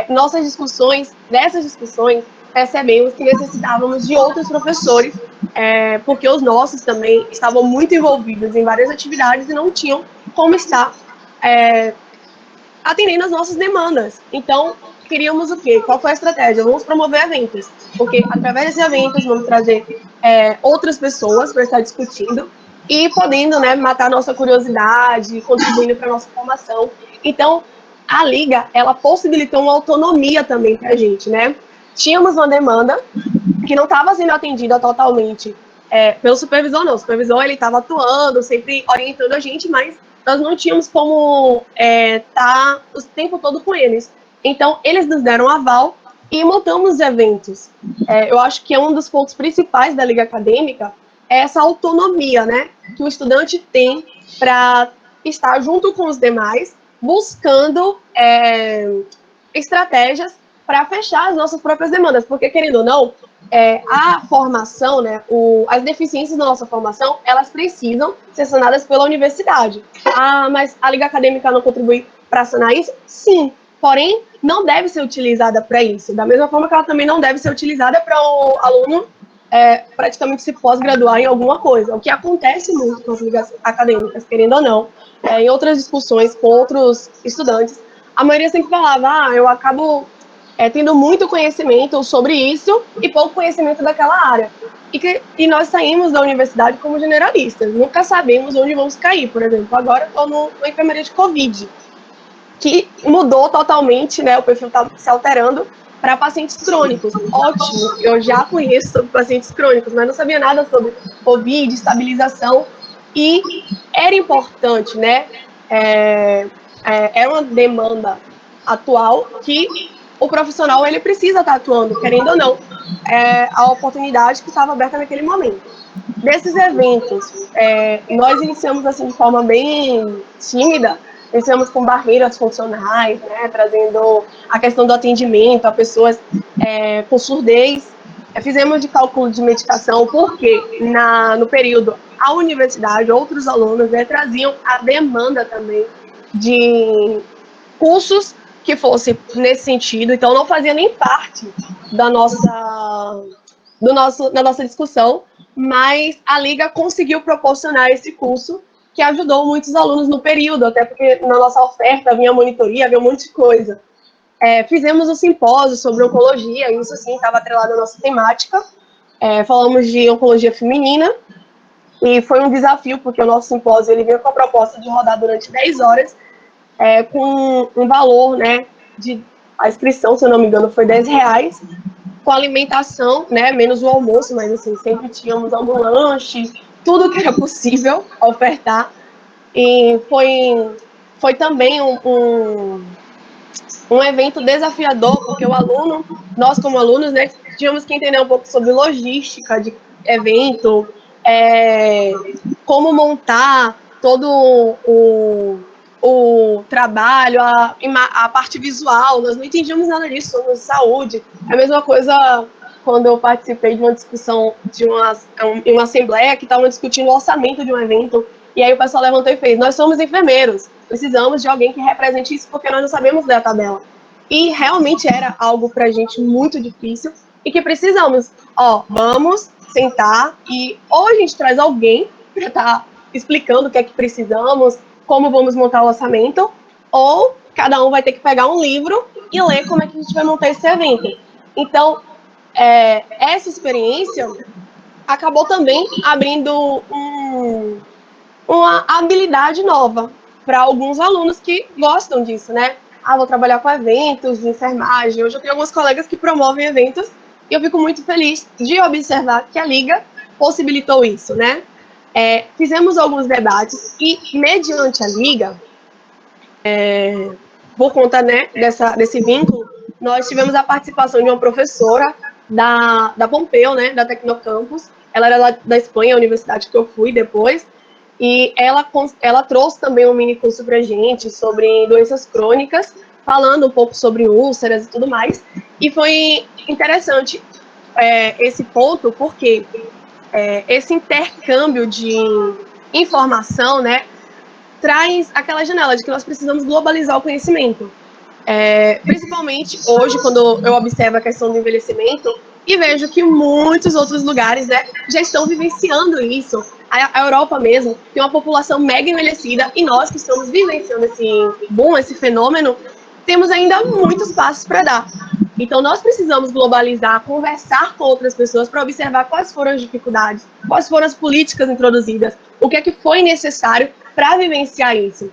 dessas discussões, percebemos que necessitávamos de outros professores, porque os nossos também estavam muito envolvidos em várias atividades e não tinham como estar atendendo às nossas demandas. Então, queríamos o quê? Qual foi a estratégia? Vamos promover eventos, porque através desses eventos vamos trazer outras pessoas para estar discutindo e podendo, né, matar a nossa curiosidade, contribuindo para a nossa formação. Então, a Liga, ela possibilitou uma autonomia também para a gente, né? Tínhamos uma demanda que não estava sendo atendida totalmente pelo supervisor, não. O supervisor, ele estava atuando, sempre orientando a gente, mas nós não tínhamos como estar o tempo todo com eles. Então, eles nos deram um aval e montamos eventos. Eu acho que um dos pontos principais da Liga Acadêmica é essa autonomia, né, que o estudante tem para estar junto com os demais, buscando estratégias para fechar as nossas próprias demandas, porque, querendo ou não, a formação, né, as deficiências da nossa formação, elas precisam ser sanadas pela universidade. Ah, mas a Liga Acadêmica não contribui para sanar isso? Sim, porém, não deve ser utilizada para isso, da mesma forma que ela também não deve ser utilizada para o aluno praticamente se pós-graduar em alguma coisa, o que acontece muito com as ligas acadêmicas, querendo ou não, em outras discussões com outros estudantes, a maioria sempre falava, eu acabo tendo muito conhecimento sobre isso e pouco conhecimento daquela área. E nós saímos da universidade como generalistas, nunca sabemos onde vamos cair, por exemplo. Agora eu estou na enfermaria de Covid, que mudou totalmente, né, o perfil está se alterando para pacientes crônicos. Ótimo, eu já conheço sobre pacientes crônicos, mas não sabia nada sobre Covid, estabilização, e era importante, né, era uma demanda atual que o profissional ele precisa estar atuando, querendo ou não, a oportunidade que estava aberta naquele momento. Desses eventos, nós iniciamos assim de forma bem tímida, iniciamos com barreiras funcionais, né, trazendo a questão do atendimento a pessoas com surdez. Fizemos de cálculo de medicação, porque no período a universidade, outros alunos, né, traziam a demanda também de cursos que fossem nesse sentido, então não fazia nem parte da nossa discussão, mas a Liga conseguiu proporcionar esse curso que ajudou muitos alunos no período, até porque na nossa oferta vinha monitoria, havia um monte de coisa. Fizemos um simpósio sobre oncologia, isso sim estava atrelado à nossa temática, falamos de oncologia feminina, e foi um desafio, porque o nosso simpósio ele veio com a proposta de rodar durante 10 horas, com um valor, né, a inscrição, se eu não me engano, foi R$10, com alimentação, né, menos o almoço, mas assim, sempre tínhamos algum lanche, tudo que era possível ofertar. E foi também um evento desafiador, porque nós como alunos, né, tínhamos que entender um pouco sobre logística de evento, como montar todo o trabalho, a parte visual, nós não entendíamos nada disso, somos de saúde. É a mesma coisa quando eu participei de uma discussão de uma assembleia que estavam discutindo o orçamento de um evento, e aí o pessoal levantou e fez, nós somos enfermeiros, precisamos de alguém que represente isso porque nós não sabemos ler a tabela. E realmente era algo para a gente muito difícil e que precisamos, vamos sentar e ou a gente traz alguém para estar explicando o que é que precisamos, como vamos montar o orçamento, ou cada um vai ter que pegar um livro e ler como é que a gente vai montar esse evento. Então, essa experiência acabou também abrindo uma habilidade nova para alguns alunos que gostam disso, né? Vou trabalhar com eventos de enfermagem. Hoje eu tenho alguns colegas que promovem eventos e eu fico muito feliz de observar que a Liga possibilitou isso, né? Fizemos alguns debates e, mediante a liga, por conta, né, desse vínculo, nós tivemos a participação de uma professora da Pompeu, né, da Tecnocampus. Ela era lá da Espanha, a universidade que eu fui depois, e ela trouxe também um mini curso para a gente sobre doenças crônicas, falando um pouco sobre úlceras e tudo mais. E foi interessante esse ponto, porque esse intercâmbio de informação, né, traz aquela janela de que nós precisamos globalizar o conhecimento. Principalmente hoje, quando eu observo a questão do envelhecimento e vejo que muitos outros lugares, né, já estão vivenciando isso. A Europa mesmo tem uma população mega envelhecida e nós que estamos vivenciando esse fenômeno, temos ainda muitos passos para dar. Então, nós precisamos globalizar, conversar com outras pessoas para observar quais foram as dificuldades, quais foram as políticas introduzidas, o que é que foi necessário para vivenciar isso.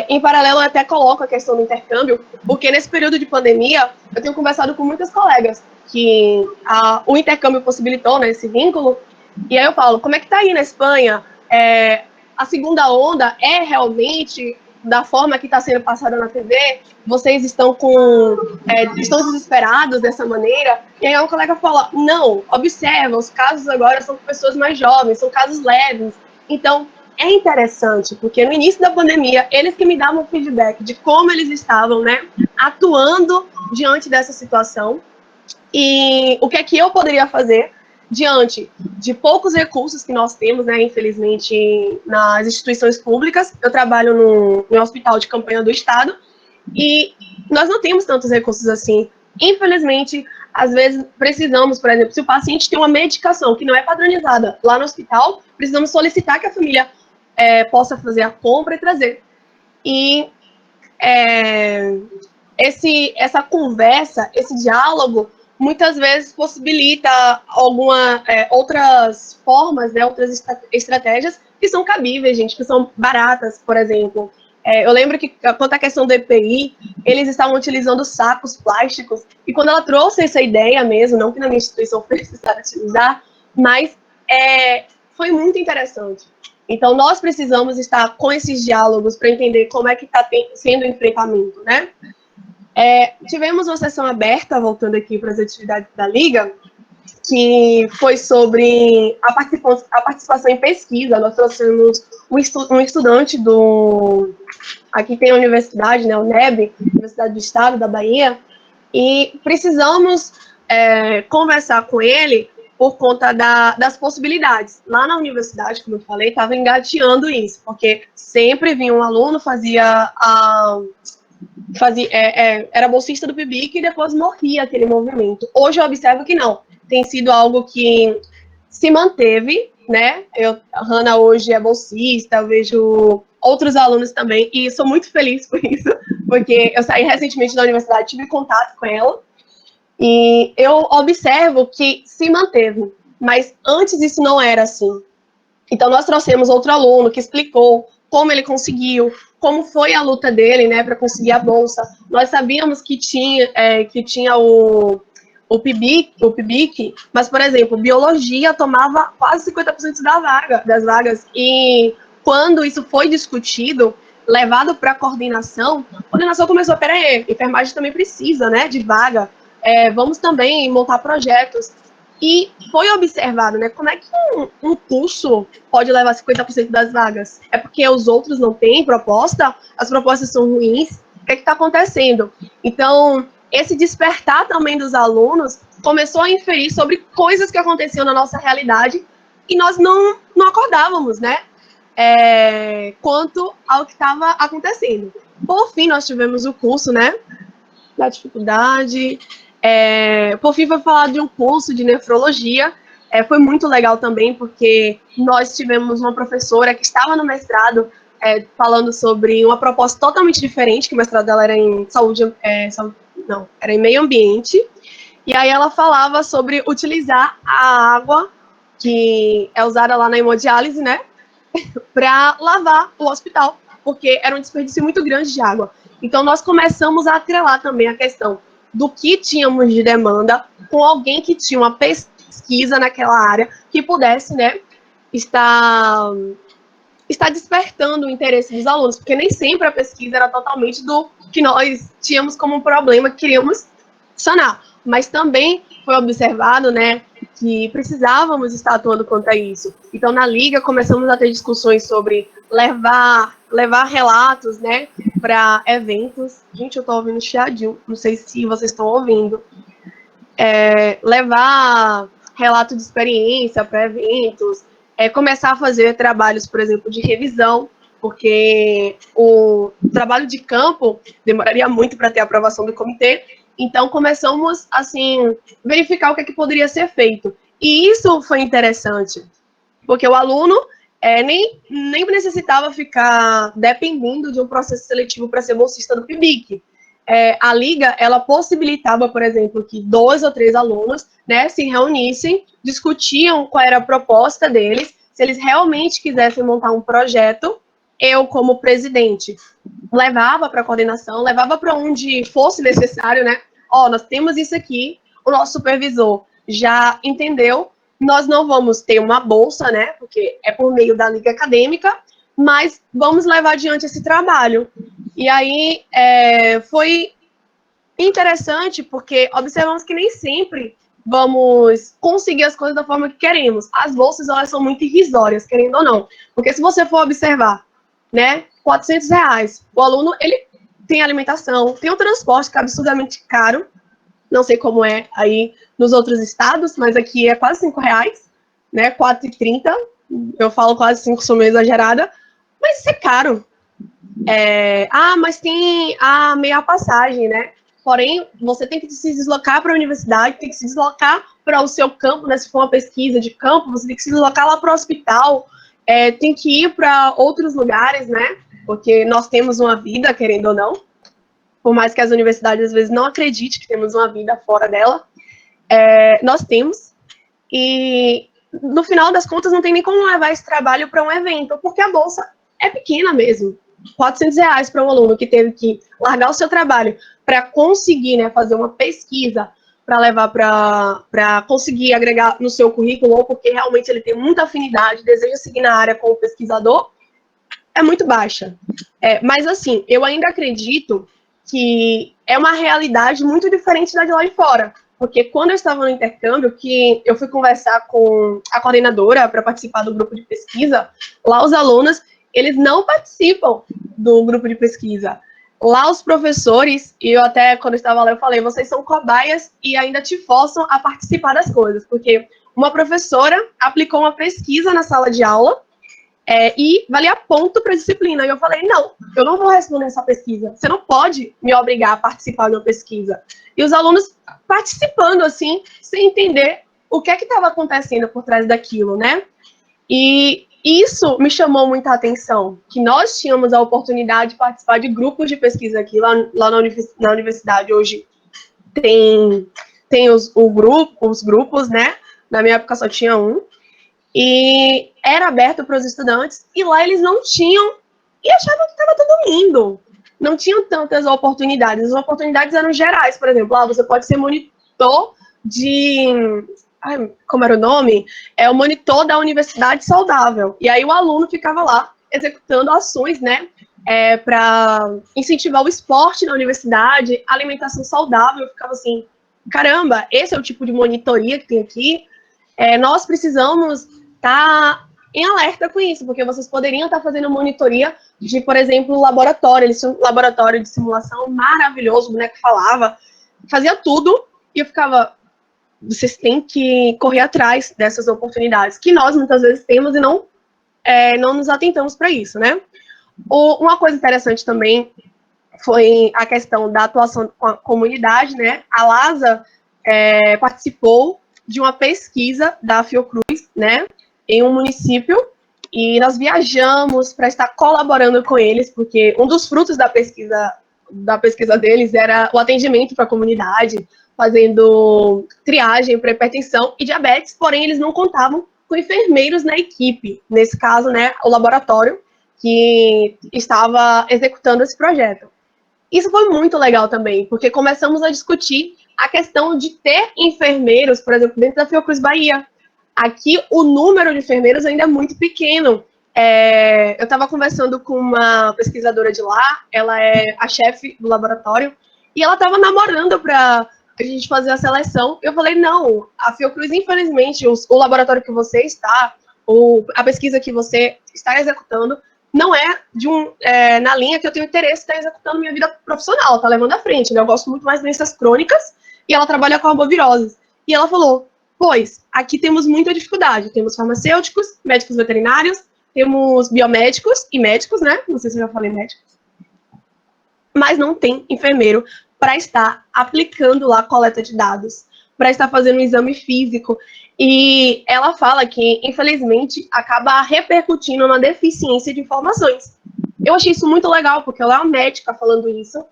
Em paralelo, eu até coloco a questão do intercâmbio, porque nesse período de pandemia, eu tenho conversado com muitas colegas que o intercâmbio possibilitou, né, esse vínculo, e aí eu falo, como é que tá aí na Espanha? A segunda onda é realmente da forma que está sendo passada na TV? Vocês estão estão desesperados dessa maneira? E aí um colega fala, não, observa, os casos agora são com pessoas mais jovens, são casos leves. Então, é interessante, porque no início da pandemia, eles que me davam feedback de como eles estavam, né, atuando diante dessa situação e o que é que eu poderia fazer diante de poucos recursos que nós temos, né, infelizmente, nas instituições públicas. Eu trabalho em um hospital de campanha do Estado e nós não temos tantos recursos assim. Infelizmente, às vezes precisamos, por exemplo, se o paciente tem uma medicação que não é padronizada lá no hospital, precisamos solicitar que a família possa fazer a compra e trazer. E essa conversa, esse diálogo, muitas vezes possibilita outras formas, né, outras estratégias que são cabíveis, gente, que são baratas, por exemplo. Eu lembro que, quanto à questão do EPI, eles estavam utilizando sacos plásticos, e quando ela trouxe essa ideia mesmo, não que na minha instituição foi necessário utilizar, mas foi muito interessante. Então, nós precisamos estar com esses diálogos para entender como é que está sendo o enfrentamento, né? Tivemos uma sessão aberta, voltando aqui para as atividades da Liga, que foi sobre a participação em pesquisa. Nós trouxemos um estudante aqui tem a universidade, né, o NEB, Universidade do Estado da Bahia, e precisamos conversar com ele por conta das possibilidades. Lá na universidade, como eu falei, estava engateando isso, porque sempre vinha um aluno, era bolsista do PIBIC e depois morria aquele movimento. Hoje eu observo que não. Tem sido algo que se manteve, né? A Hannah hoje é bolsista, eu vejo outros alunos também, e sou muito feliz por isso, porque eu saí recentemente da universidade, tive contato com ela, e eu observo que se manteve, mas antes isso não era assim. Então, nós trouxemos outro aluno que explicou como ele conseguiu, como foi a luta dele, né, para conseguir a bolsa. Nós sabíamos que tinha o PIBIC, mas, por exemplo, biologia tomava quase 50% das vagas, e quando isso foi discutido, levado para a coordenação começou, peraí, enfermagem também precisa, né, de vaga, vamos também montar projetos. E foi observado, né, como é que um curso pode levar 50% das vagas? É porque os outros não têm proposta? As propostas são ruins? O que está acontecendo? Então, esse despertar também dos alunos começou a inferir sobre coisas que aconteciam na nossa realidade e nós não acordávamos, né, quanto ao que estava acontecendo. Por fim, nós tivemos o curso, né, da dificuldade. Por fim, foi falar de um curso de nefrologia. Foi muito legal também, porque nós tivemos uma professora que estava no mestrado falando sobre uma proposta totalmente diferente, que o mestrado dela era em era em meio ambiente, e aí ela falava sobre utilizar a água que é usada lá na hemodiálise, né, para lavar o hospital, porque era um desperdício muito grande de água. Então, nós começamos a atrelar também a questão do que tínhamos de demanda com alguém que tinha uma pesquisa naquela área que pudesse, né, está despertando o interesse dos alunos, porque nem sempre a pesquisa era totalmente do que nós tínhamos como um problema que queríamos sanar, mas também foi observado, né, que precisávamos estar atuando quanto a isso. Então, na Liga, começamos a ter discussões sobre levar relatos, né, para eventos. Gente, eu estou ouvindo chiadinho, não sei se vocês estão ouvindo. Levar relato de experiência para eventos, começar a fazer trabalhos, por exemplo, de revisão, porque o trabalho de campo demoraria muito para ter a aprovação do comitê. Então, começamos, assim, verificar o que poderia ser feito. E isso foi interessante, porque o aluno nem necessitava ficar dependendo de um processo seletivo para ser bolsista do PIBIC. A Liga, ela possibilitava, por exemplo, que 2 ou 3 alunos, né, se reunissem, discutiam qual era a proposta deles, se eles realmente quisessem montar um projeto, eu, como presidente, levava para a coordenação, levava para onde fosse necessário, né? Nós temos isso aqui, o nosso supervisor já entendeu, nós não vamos ter uma bolsa, né? Porque é por meio da Liga Acadêmica, mas vamos levar adiante esse trabalho. E aí foi interessante, porque observamos que nem sempre vamos conseguir as coisas da forma que queremos. As bolsas, elas são muito irrisórias, querendo ou não. Porque se você for observar, né, R$400, o aluno, ele tem alimentação, tem o transporte, que é absurdamente caro, não sei como é aí nos outros estados, mas aqui é quase R$5, né, R$4,30, eu falo quase 5, sou meio exagerada, mas isso é caro. Mas tem a meia passagem, né? Porém, você tem que se deslocar para a universidade, tem que se deslocar para o seu campo, né? Se for uma pesquisa de campo, você tem que se deslocar lá para o hospital, tem que ir para outros lugares, né? Porque nós temos uma vida, querendo ou não, por mais que as universidades às vezes não acreditem que temos uma vida fora dela, nós temos, e no final das contas não tem nem como levar esse trabalho para um evento, porque a bolsa é pequena mesmo. R$400 para um aluno que teve que largar o seu trabalho para conseguir, né, fazer uma pesquisa, para levar para conseguir agregar no seu currículo, ou porque realmente ele tem muita afinidade, deseja seguir na área como pesquisador, é muito baixa. Mas, assim, eu ainda acredito que é uma realidade muito diferente da de lá de fora. Porque quando eu estava no intercâmbio, que eu fui conversar com a coordenadora para participar do grupo de pesquisa, lá os alunos, eles não participam do grupo de pesquisa. Lá os professores, e eu até, quando eu estava lá, eu falei, vocês são cobaias e ainda te forçam a participar das coisas. Porque uma professora aplicou uma pesquisa na sala de aula, e valia ponto para a disciplina. E eu falei, não, eu não vou responder essa pesquisa. Você não pode me obrigar a participar de uma pesquisa. E os alunos participando, assim, sem entender o que estava acontecendo por trás daquilo, né? E isso me chamou muita atenção, que nós tínhamos a oportunidade de participar de grupos de pesquisa aqui, lá na universidade. Hoje tem os grupos, né? Na minha época só tinha um. E era aberto para os estudantes, e lá eles não tinham, e achavam que estava tudo lindo. Não tinham tantas oportunidades. As oportunidades eram gerais, por exemplo, você pode ser monitor de... como era o nome? O monitor da Universidade Saudável. E aí o aluno ficava lá, executando ações, né, para incentivar o esporte na universidade, alimentação saudável. Eu ficava assim, caramba, esse é o tipo de monitoria que tem aqui. Nós precisamos estar em alerta com isso, porque vocês poderiam estar fazendo monitoria de, por exemplo, laboratório. Eles tinham um laboratório de simulação maravilhoso, o boneco falava, fazia tudo, e eu ficava, vocês têm que correr atrás dessas oportunidades, que nós muitas vezes temos e não nos atentamos para isso, né? Uma coisa interessante também foi a questão da atuação com a comunidade, né? A LASA participou de uma pesquisa da Fiocruz, né, em um município, e nós viajamos para estar colaborando com eles, porque um dos frutos da pesquisa deles era o atendimento para a comunidade, fazendo triagem para hipertensão e diabetes, porém eles não contavam com enfermeiros na equipe, nesse caso, né, o laboratório que estava executando esse projeto. Isso foi muito legal também, porque começamos a discutir a questão de ter enfermeiros, por exemplo, dentro da Fiocruz Bahia. aqui o número de enfermeiros ainda é muito pequeno. Eu estava conversando com uma pesquisadora de lá, ela é a chefe do laboratório, e ela estava namorando para a gente fazer a seleção. Eu falei, não, a Fiocruz, infelizmente, o laboratório que você está, a pesquisa que você está executando, não é na linha que eu tenho interesse de estar executando minha vida profissional, está levando à frente, né? Eu gosto muito mais de doenças crônicas, e ela trabalha com arboviroses. E ela falou, pois, aqui temos muita dificuldade, temos farmacêuticos, médicos veterinários, temos biomédicos e médicos, né? Não sei se eu já falei médicos. Mas não tem enfermeiro para estar aplicando lá a coleta de dados, para estar fazendo um exame físico. E ela fala que, infelizmente, acaba repercutindo na deficiência de informações. Eu achei isso muito legal, porque ela é uma médica falando isso.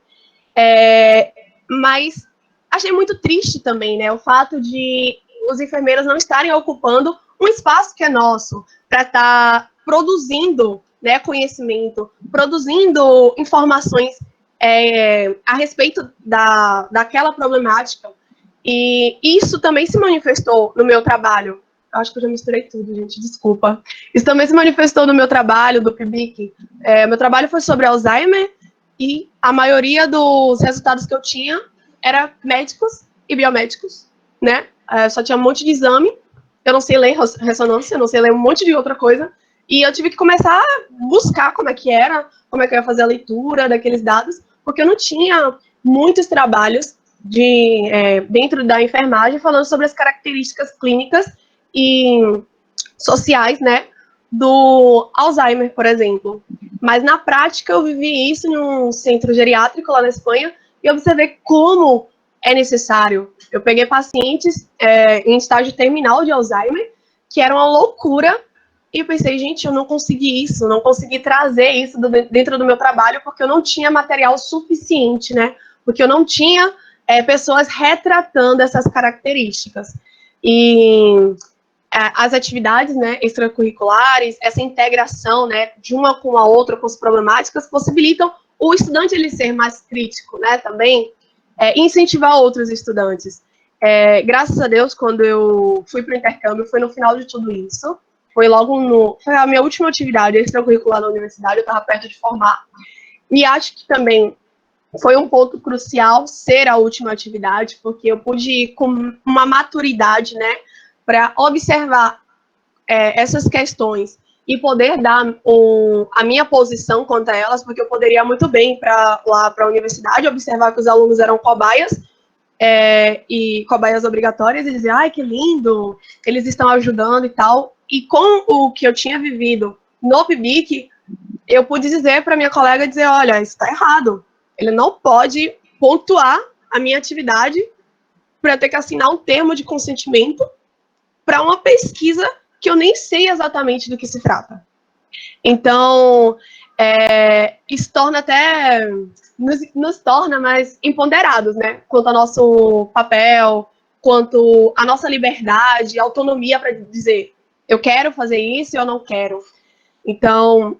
Mas achei muito triste também, né? O fato de os enfermeiros não estarem ocupando um espaço que é nosso, para estar produzindo, né, conhecimento, produzindo informações a respeito daquela problemática. E isso também se manifestou no meu trabalho. Acho que eu já misturei tudo, gente, desculpa. Isso também se manifestou no meu trabalho, do PIBIC. Meu trabalho foi sobre Alzheimer, e a maioria dos resultados que eu tinha era médicos e biomédicos, né? Só tinha um monte de exame, eu não sei ler ressonância, eu não sei ler um monte de outra coisa, e eu tive que começar a buscar como é que era, como é que eu ia fazer a leitura daqueles dados, porque eu não tinha muitos trabalhos dentro da enfermagem falando sobre as características clínicas e sociais, né, do Alzheimer, por exemplo. Mas na prática eu vivi isso em um centro geriátrico lá na Espanha e observei como é necessário. Eu peguei pacientes em estágio terminal de Alzheimer, que era uma loucura, e eu pensei, gente, eu não consegui isso, não consegui trazer isso dentro do meu trabalho, porque eu não tinha material suficiente, né? Porque eu não tinha pessoas retratando essas características. E as atividades, né, extracurriculares, essa integração, né, de uma com a outra, com as problemáticas, possibilitam o estudante ele ser mais crítico, né, também, incentivar outros estudantes. Graças a Deus, quando eu fui para o intercâmbio, foi no final de tudo isso, foi a minha última atividade extracurricular na universidade, eu estava perto de formar, e acho que também foi um ponto crucial ser a última atividade, porque eu pude ir com uma maturidade, né, para observar essas questões e poder dar a minha posição quanto a elas, porque eu poderia muito bem ir lá para a universidade, observar que os alunos eram cobaias, e cobaias obrigatórias, e dizer, ai, que lindo, eles estão ajudando e tal. E com o que eu tinha vivido no PIBIC, eu pude dizer para minha colega, olha, isso está errado. Ele não pode pontuar a minha atividade para ter que assinar um termo de consentimento para uma pesquisa que eu nem sei exatamente do que se trata. Então, isso torna até, nos torna mais empoderados, né? Quanto ao nosso papel, quanto à nossa liberdade, autonomia para dizer, eu quero fazer isso e eu não quero. Então,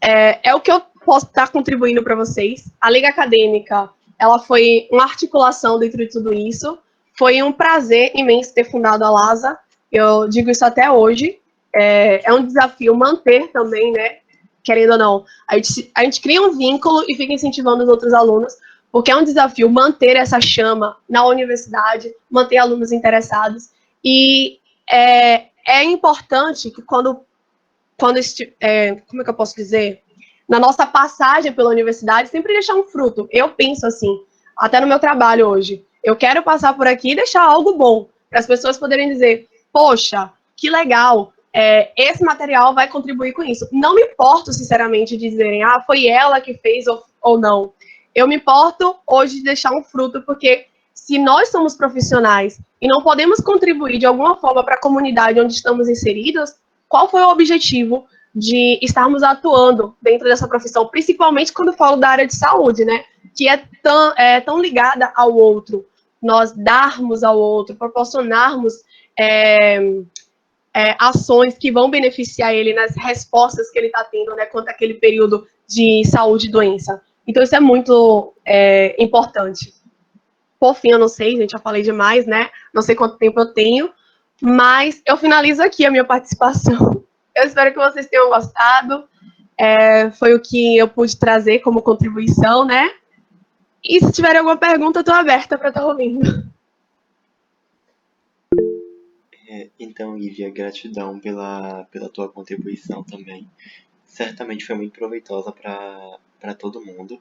é o que eu posso estar contribuindo para vocês. A Liga Acadêmica, ela foi uma articulação dentro de tudo isso. Foi um prazer imenso ter fundado a LASA. Eu digo isso até hoje. É um desafio manter também, né? Querendo ou não. A gente cria um vínculo e fica incentivando os outros alunos, porque é um desafio manter essa chama na universidade, manter alunos interessados. E é importante que quando como é que eu posso dizer? Na nossa passagem pela universidade, sempre deixar um fruto. Eu penso assim, até no meu trabalho hoje. Eu quero passar por aqui e deixar algo bom, para as pessoas poderem dizer, poxa, que legal, esse material vai contribuir com isso. Não me importo, sinceramente, de dizerem, foi ela que fez ou não. Eu me importo hoje de deixar um fruto, porque se nós somos profissionais e não podemos contribuir de alguma forma para a comunidade onde estamos inseridos, qual foi o objetivo de estarmos atuando dentro dessa profissão, principalmente quando falo da área de saúde, né? Que é tão ligada ao outro. Nós darmos ao outro, proporcionarmos ações que vão beneficiar ele nas respostas que ele está tendo, né, quanto àquele período de saúde e doença. Então, isso é muito importante. Por fim, eu não sei, gente, já falei demais, né? Não sei quanto tempo eu tenho, Mas eu finalizo aqui a minha participação. Eu espero que vocês tenham gostado. Foi o que eu pude trazer como contribuição, né? E se tiver alguma pergunta, eu estou aberta para estar ouvindo. Então, Ívia, gratidão pela tua contribuição também. Certamente foi muito proveitosa para todo mundo.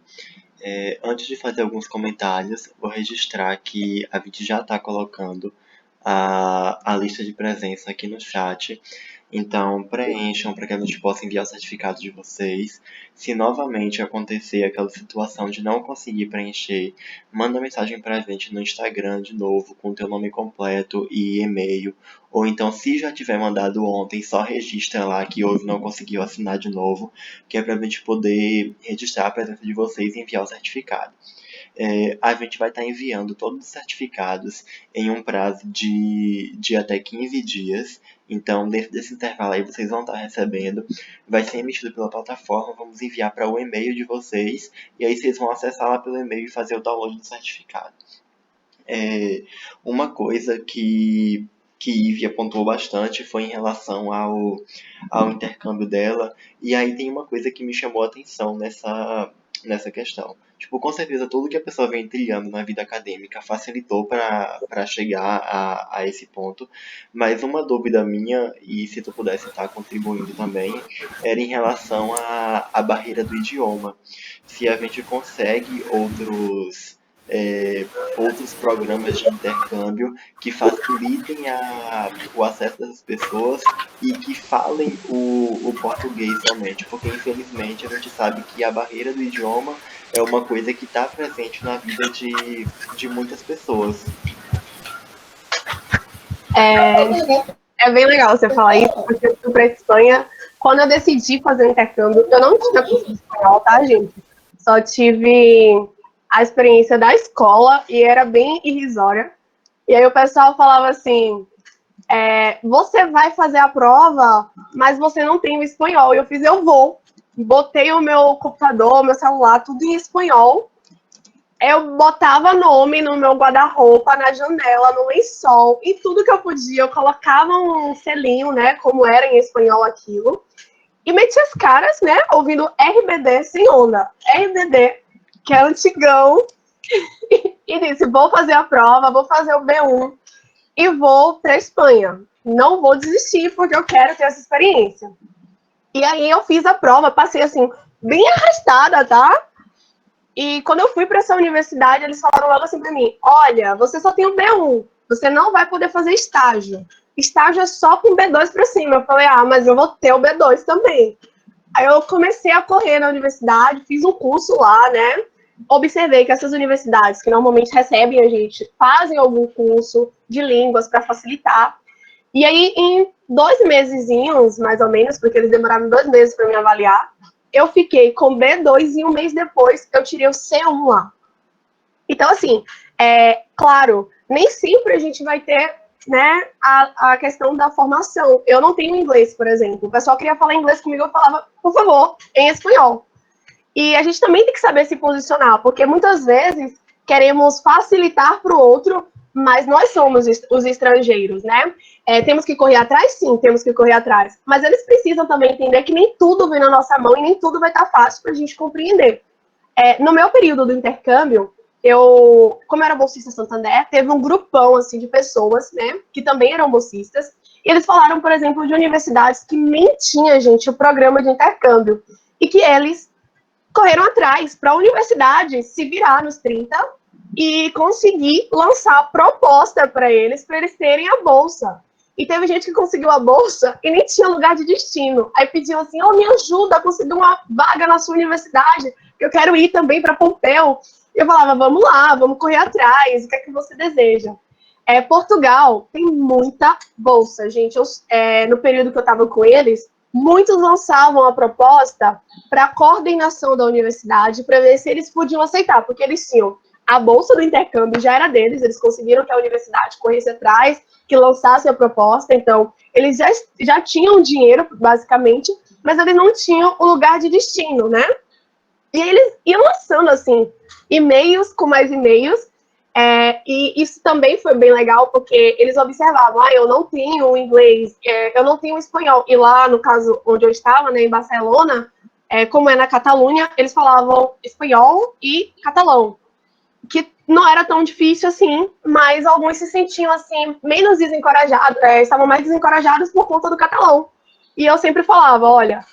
Antes de fazer alguns comentários, vou registrar que a gente já está colocando a lista de presença aqui no chat. Então, preencham para que a gente possa enviar o certificado de vocês. Se novamente acontecer aquela situação de não conseguir preencher, manda mensagem para a gente no Instagram de novo, com o teu nome completo e e-mail. Ou então, se já tiver mandado ontem, só registra lá que hoje não conseguiu assinar de novo, que é para a gente poder registrar a presença de vocês e enviar o certificado. A gente vai estar enviando todos os certificados em um prazo de até 15 dias. Então, dentro desse intervalo aí, vocês vão estar recebendo. Vai ser emitido pela plataforma, vamos enviar para o e-mail de vocês. E aí vocês vão acessar lá pelo e-mail e fazer o download do certificado. Uma coisa que Ivy apontou bastante foi em relação ao intercâmbio dela. E aí tem uma coisa que me chamou a atenção nessa questão. Tipo, com certeza tudo que a pessoa vem trilhando na vida acadêmica facilitou para chegar a esse ponto. Mas uma dúvida minha, e se tu pudesse estar contribuindo também, era em relação à barreira do idioma. Se a gente consegue outros programas de intercâmbio que facilitem o acesso das pessoas e que falem o português somente, porque infelizmente a gente sabe que a barreira do idioma é uma coisa que está presente na vida de muitas pessoas. É bem legal você falar isso, porque eu fui para a Espanha. Quando eu decidi fazer o intercâmbio, eu não tinha curso de espanhol, tá, gente? Só tive a experiência da escola e era bem irrisória. E aí o pessoal falava assim, você vai fazer a prova, mas você não tem o espanhol. E eu fiz, eu vou. Botei o meu computador, meu celular, tudo em espanhol. Eu botava nome no meu guarda-roupa, na janela, no lençol, e tudo que eu podia, eu colocava um selinho, né, como era em espanhol aquilo, e metia as caras, né, ouvindo RBD sem onda. RBD, que é antigão, e disse, vou fazer a prova, vou fazer o B1, e vou para a Espanha. Não vou desistir, porque eu quero ter essa experiência. E aí eu fiz a prova, passei assim, bem arrastada, tá? E quando eu fui para essa universidade, eles falaram logo assim para mim, olha, você só tem o B1, você não vai poder fazer estágio. Estágio é só com B2 para cima. Eu falei, mas eu vou ter o B2 também. Aí eu comecei a correr na universidade, fiz um curso lá, né? Observei que essas universidades que normalmente recebem a gente fazem algum curso de línguas para facilitar. E aí, em 2 mesezinhos, mais ou menos, porque eles demoraram 2 meses para me avaliar, eu fiquei com B2 e um mês depois eu tirei o C1 lá. Então, assim, claro, nem sempre a gente vai ter, né, a questão da formação. Eu não tenho inglês, por exemplo. O pessoal queria falar inglês comigo, eu falava, por favor, em espanhol. E a gente também tem que saber se posicionar, porque muitas vezes queremos facilitar para o outro, mas nós somos os estrangeiros, né? Temos que correr atrás? Sim, temos que correr atrás. Mas eles precisam também entender que nem tudo vem na nossa mão e nem tudo vai estar fácil para a gente compreender. No meu período do intercâmbio, como eu era bolsista Santander, teve um grupão assim, de pessoas, né, que também eram bolsistas, e eles falaram, por exemplo, de universidades que nem tinha, gente, o programa de intercâmbio, e que eles correram atrás para a universidade se virar nos 30 e conseguir lançar a proposta para eles terem a bolsa. E teve gente que conseguiu a bolsa e nem tinha lugar de destino. Aí pediam assim, me ajuda a conseguir uma vaga na sua universidade, que eu quero ir também para Pompeu. E eu falava, vamos lá, vamos correr atrás, o que é que você deseja? Portugal tem muita bolsa, gente. No período que eu estava com eles, muitos lançavam a proposta para a coordenação da universidade, para ver se eles podiam aceitar, porque eles tinham a bolsa do intercâmbio, já era deles, eles conseguiram que a universidade corresse atrás, que lançasse a proposta, então eles já tinham dinheiro, basicamente, mas eles não tinham o lugar de destino, né? E eles iam lançando, assim, e-mails com mais e-mails, E isso também foi bem legal, porque eles observavam, eu não tenho inglês, eu não tenho espanhol. E lá, no caso, onde eu estava, né, em Barcelona, como é na Catalunha, eles falavam espanhol e catalão, que não era tão difícil assim, mas alguns se sentiam, assim, menos desencorajados, estavam mais desencorajados por conta do catalão. E eu sempre falava, olha,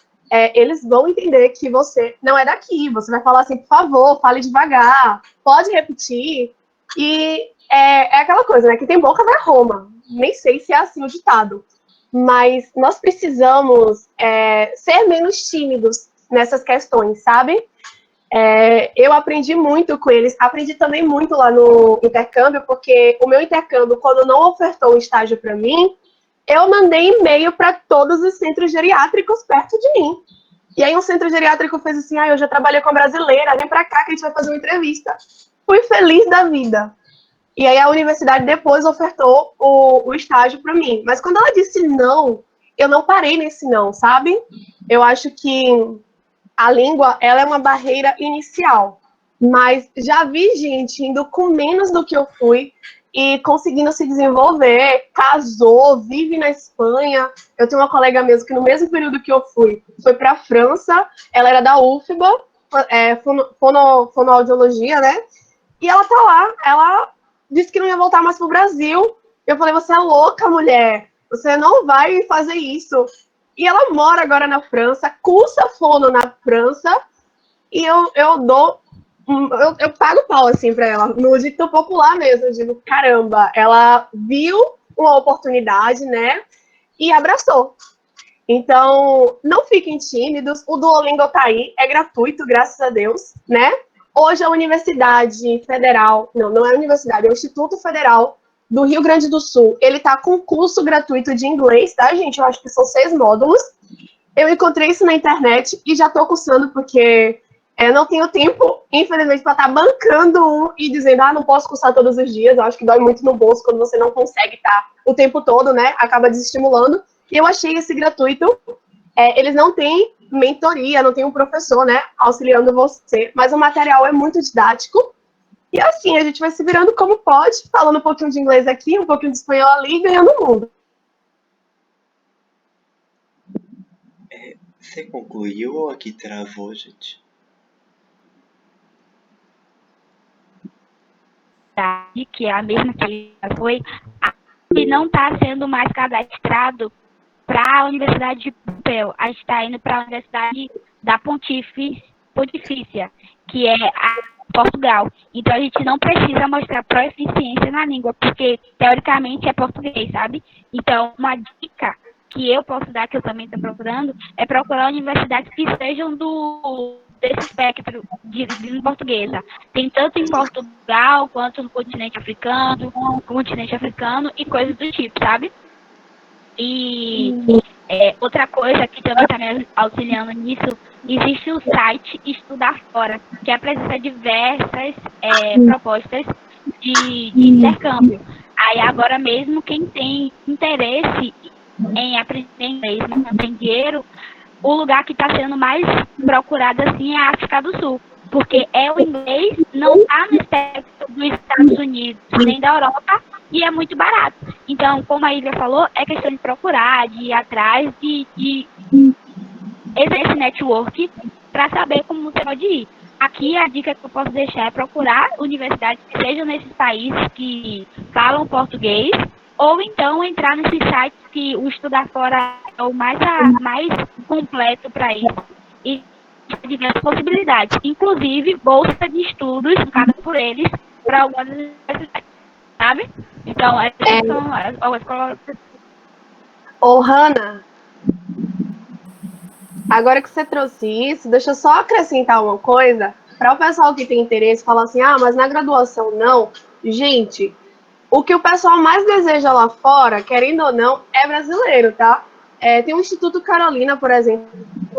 eles vão entender que você não é daqui, você vai falar assim, por favor, fale devagar, pode repetir. E é aquela coisa, né? Que tem boca vai Roma. Nem sei se é assim o ditado. Mas nós precisamos ser menos tímidos nessas questões, sabe? Eu aprendi muito com eles. Aprendi também muito lá no intercâmbio, porque o meu intercâmbio, quando não ofertou um estágio para mim, eu mandei e-mail para todos os centros geriátricos perto de mim. E aí um centro geriátrico fez assim, eu já trabalhei com a brasileira, vem para cá que a gente vai fazer uma entrevista. Fui feliz da vida. E aí a universidade depois ofertou o estágio para mim. Mas quando ela disse não, eu não parei nesse não, sabe? Eu acho que a língua, ela é uma barreira inicial. Mas já vi gente indo com menos do que eu fui e conseguindo se desenvolver, casou, vive na Espanha. Eu tenho uma colega mesmo que no mesmo período que eu fui, foi para a França, ela era da UFBA, fonoaudiologia, né? E ela tá lá, ela disse que não ia voltar mais pro Brasil. Eu falei, você é louca, mulher, você não vai fazer isso. E ela mora agora na França, cursa fono na França, e eu dou, eu pago pau, assim, pra ela, no dito popular mesmo, eu digo, caramba, ela viu uma oportunidade, né, e abraçou. Então, não fiquem tímidos, o Duolingo tá aí, é gratuito, graças a Deus, né? Hoje a Universidade Federal, não é a universidade, é o Instituto Federal do Rio Grande do Sul, ele tá com curso gratuito de inglês, tá, gente? Eu acho que são 6 módulos. Eu encontrei isso na internet e já tô cursando porque não tenho tempo, infelizmente, para estar bancando um e dizendo, não posso cursar todos os dias. Eu acho que dói muito no bolso quando você não consegue estar o tempo todo, né? Acaba desestimulando. E eu achei esse gratuito. Eles não têm mentoria, não tem um professor, né, auxiliando você, mas o material é muito didático. E assim, a gente vai se virando como pode, falando um pouquinho de inglês aqui, um pouquinho de espanhol ali, ganhando o mundo. Você concluiu ou aqui travou, gente? Que é a mesma que foi, e não está sendo mais cadastrado para a Universidade de Pompeu. A gente está indo para a Universidade da Pontifícia, que é a Portugal. Então, a gente não precisa mostrar proficiência na língua, porque, teoricamente, é português, sabe? Então, uma dica que eu posso dar, que eu também estou procurando, é procurar universidades que sejam desse espectro de língua portuguesa. Tem tanto em Portugal, quanto no continente africano e coisas do tipo, sabe? E outra coisa que também está me auxiliando nisso, existe o site Estudar Fora, que apresenta diversas propostas de intercâmbio. Aí agora mesmo, quem tem interesse em aprender inglês, mas não tem dinheiro, o lugar que está sendo mais procurado assim é a África do Sul, porque o inglês não está no espectro dos Estados Unidos nem da Europa e é muito barato. Então, como a Ilha falou, é questão de procurar, de ir atrás, de esse network para saber como você pode ir. Aqui a dica que eu posso deixar é procurar universidades que sejam nesses países que falam português, ou então entrar nesses sites que o Estudar Fora é o mais completo para isso. E diversas possibilidades, inclusive bolsa de estudos, cada por eles, para algumas universidades, sabe? Então, essas são as escolas. Ô, Hannah, agora que você trouxe isso, deixa eu só acrescentar uma coisa, para o pessoal que tem interesse, falar assim, mas na graduação não. Gente, o que o pessoal mais deseja lá fora, querendo ou não, é brasileiro, tá? Tem o Instituto Carolina, por exemplo,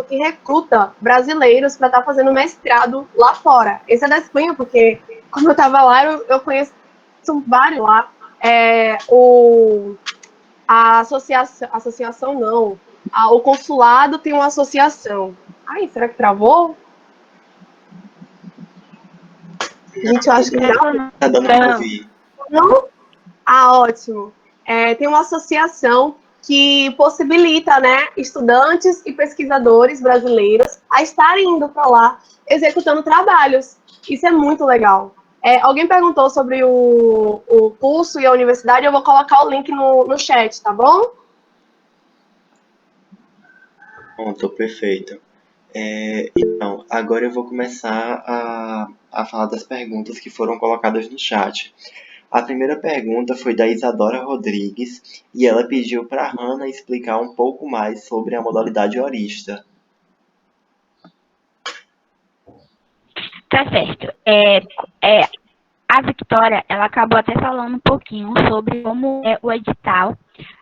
que recruta brasileiros para estar fazendo mestrado lá fora. Esse é da Espanha, porque como eu estava lá, eu conheço vários lá. A associação não. O consulado tem uma associação. Ai, será que travou? Gente, eu acho que não. Tá dando pra ouvir. Não? Ah, ótimo. Tem uma associação que possibilita, né, estudantes e pesquisadores brasileiros a estarem indo para lá executando trabalhos. Isso é muito legal. Alguém perguntou sobre o curso e a universidade, eu vou colocar o link no chat, tá bom? Pronto, perfeito. Então, agora eu vou começar a falar das perguntas que foram colocadas no chat. A primeira pergunta foi da Isadora Rodrigues e ela pediu para a Hannah explicar um pouco mais sobre a modalidade horista. Tá certo. A Victoria, ela acabou até falando um pouquinho sobre como é o edital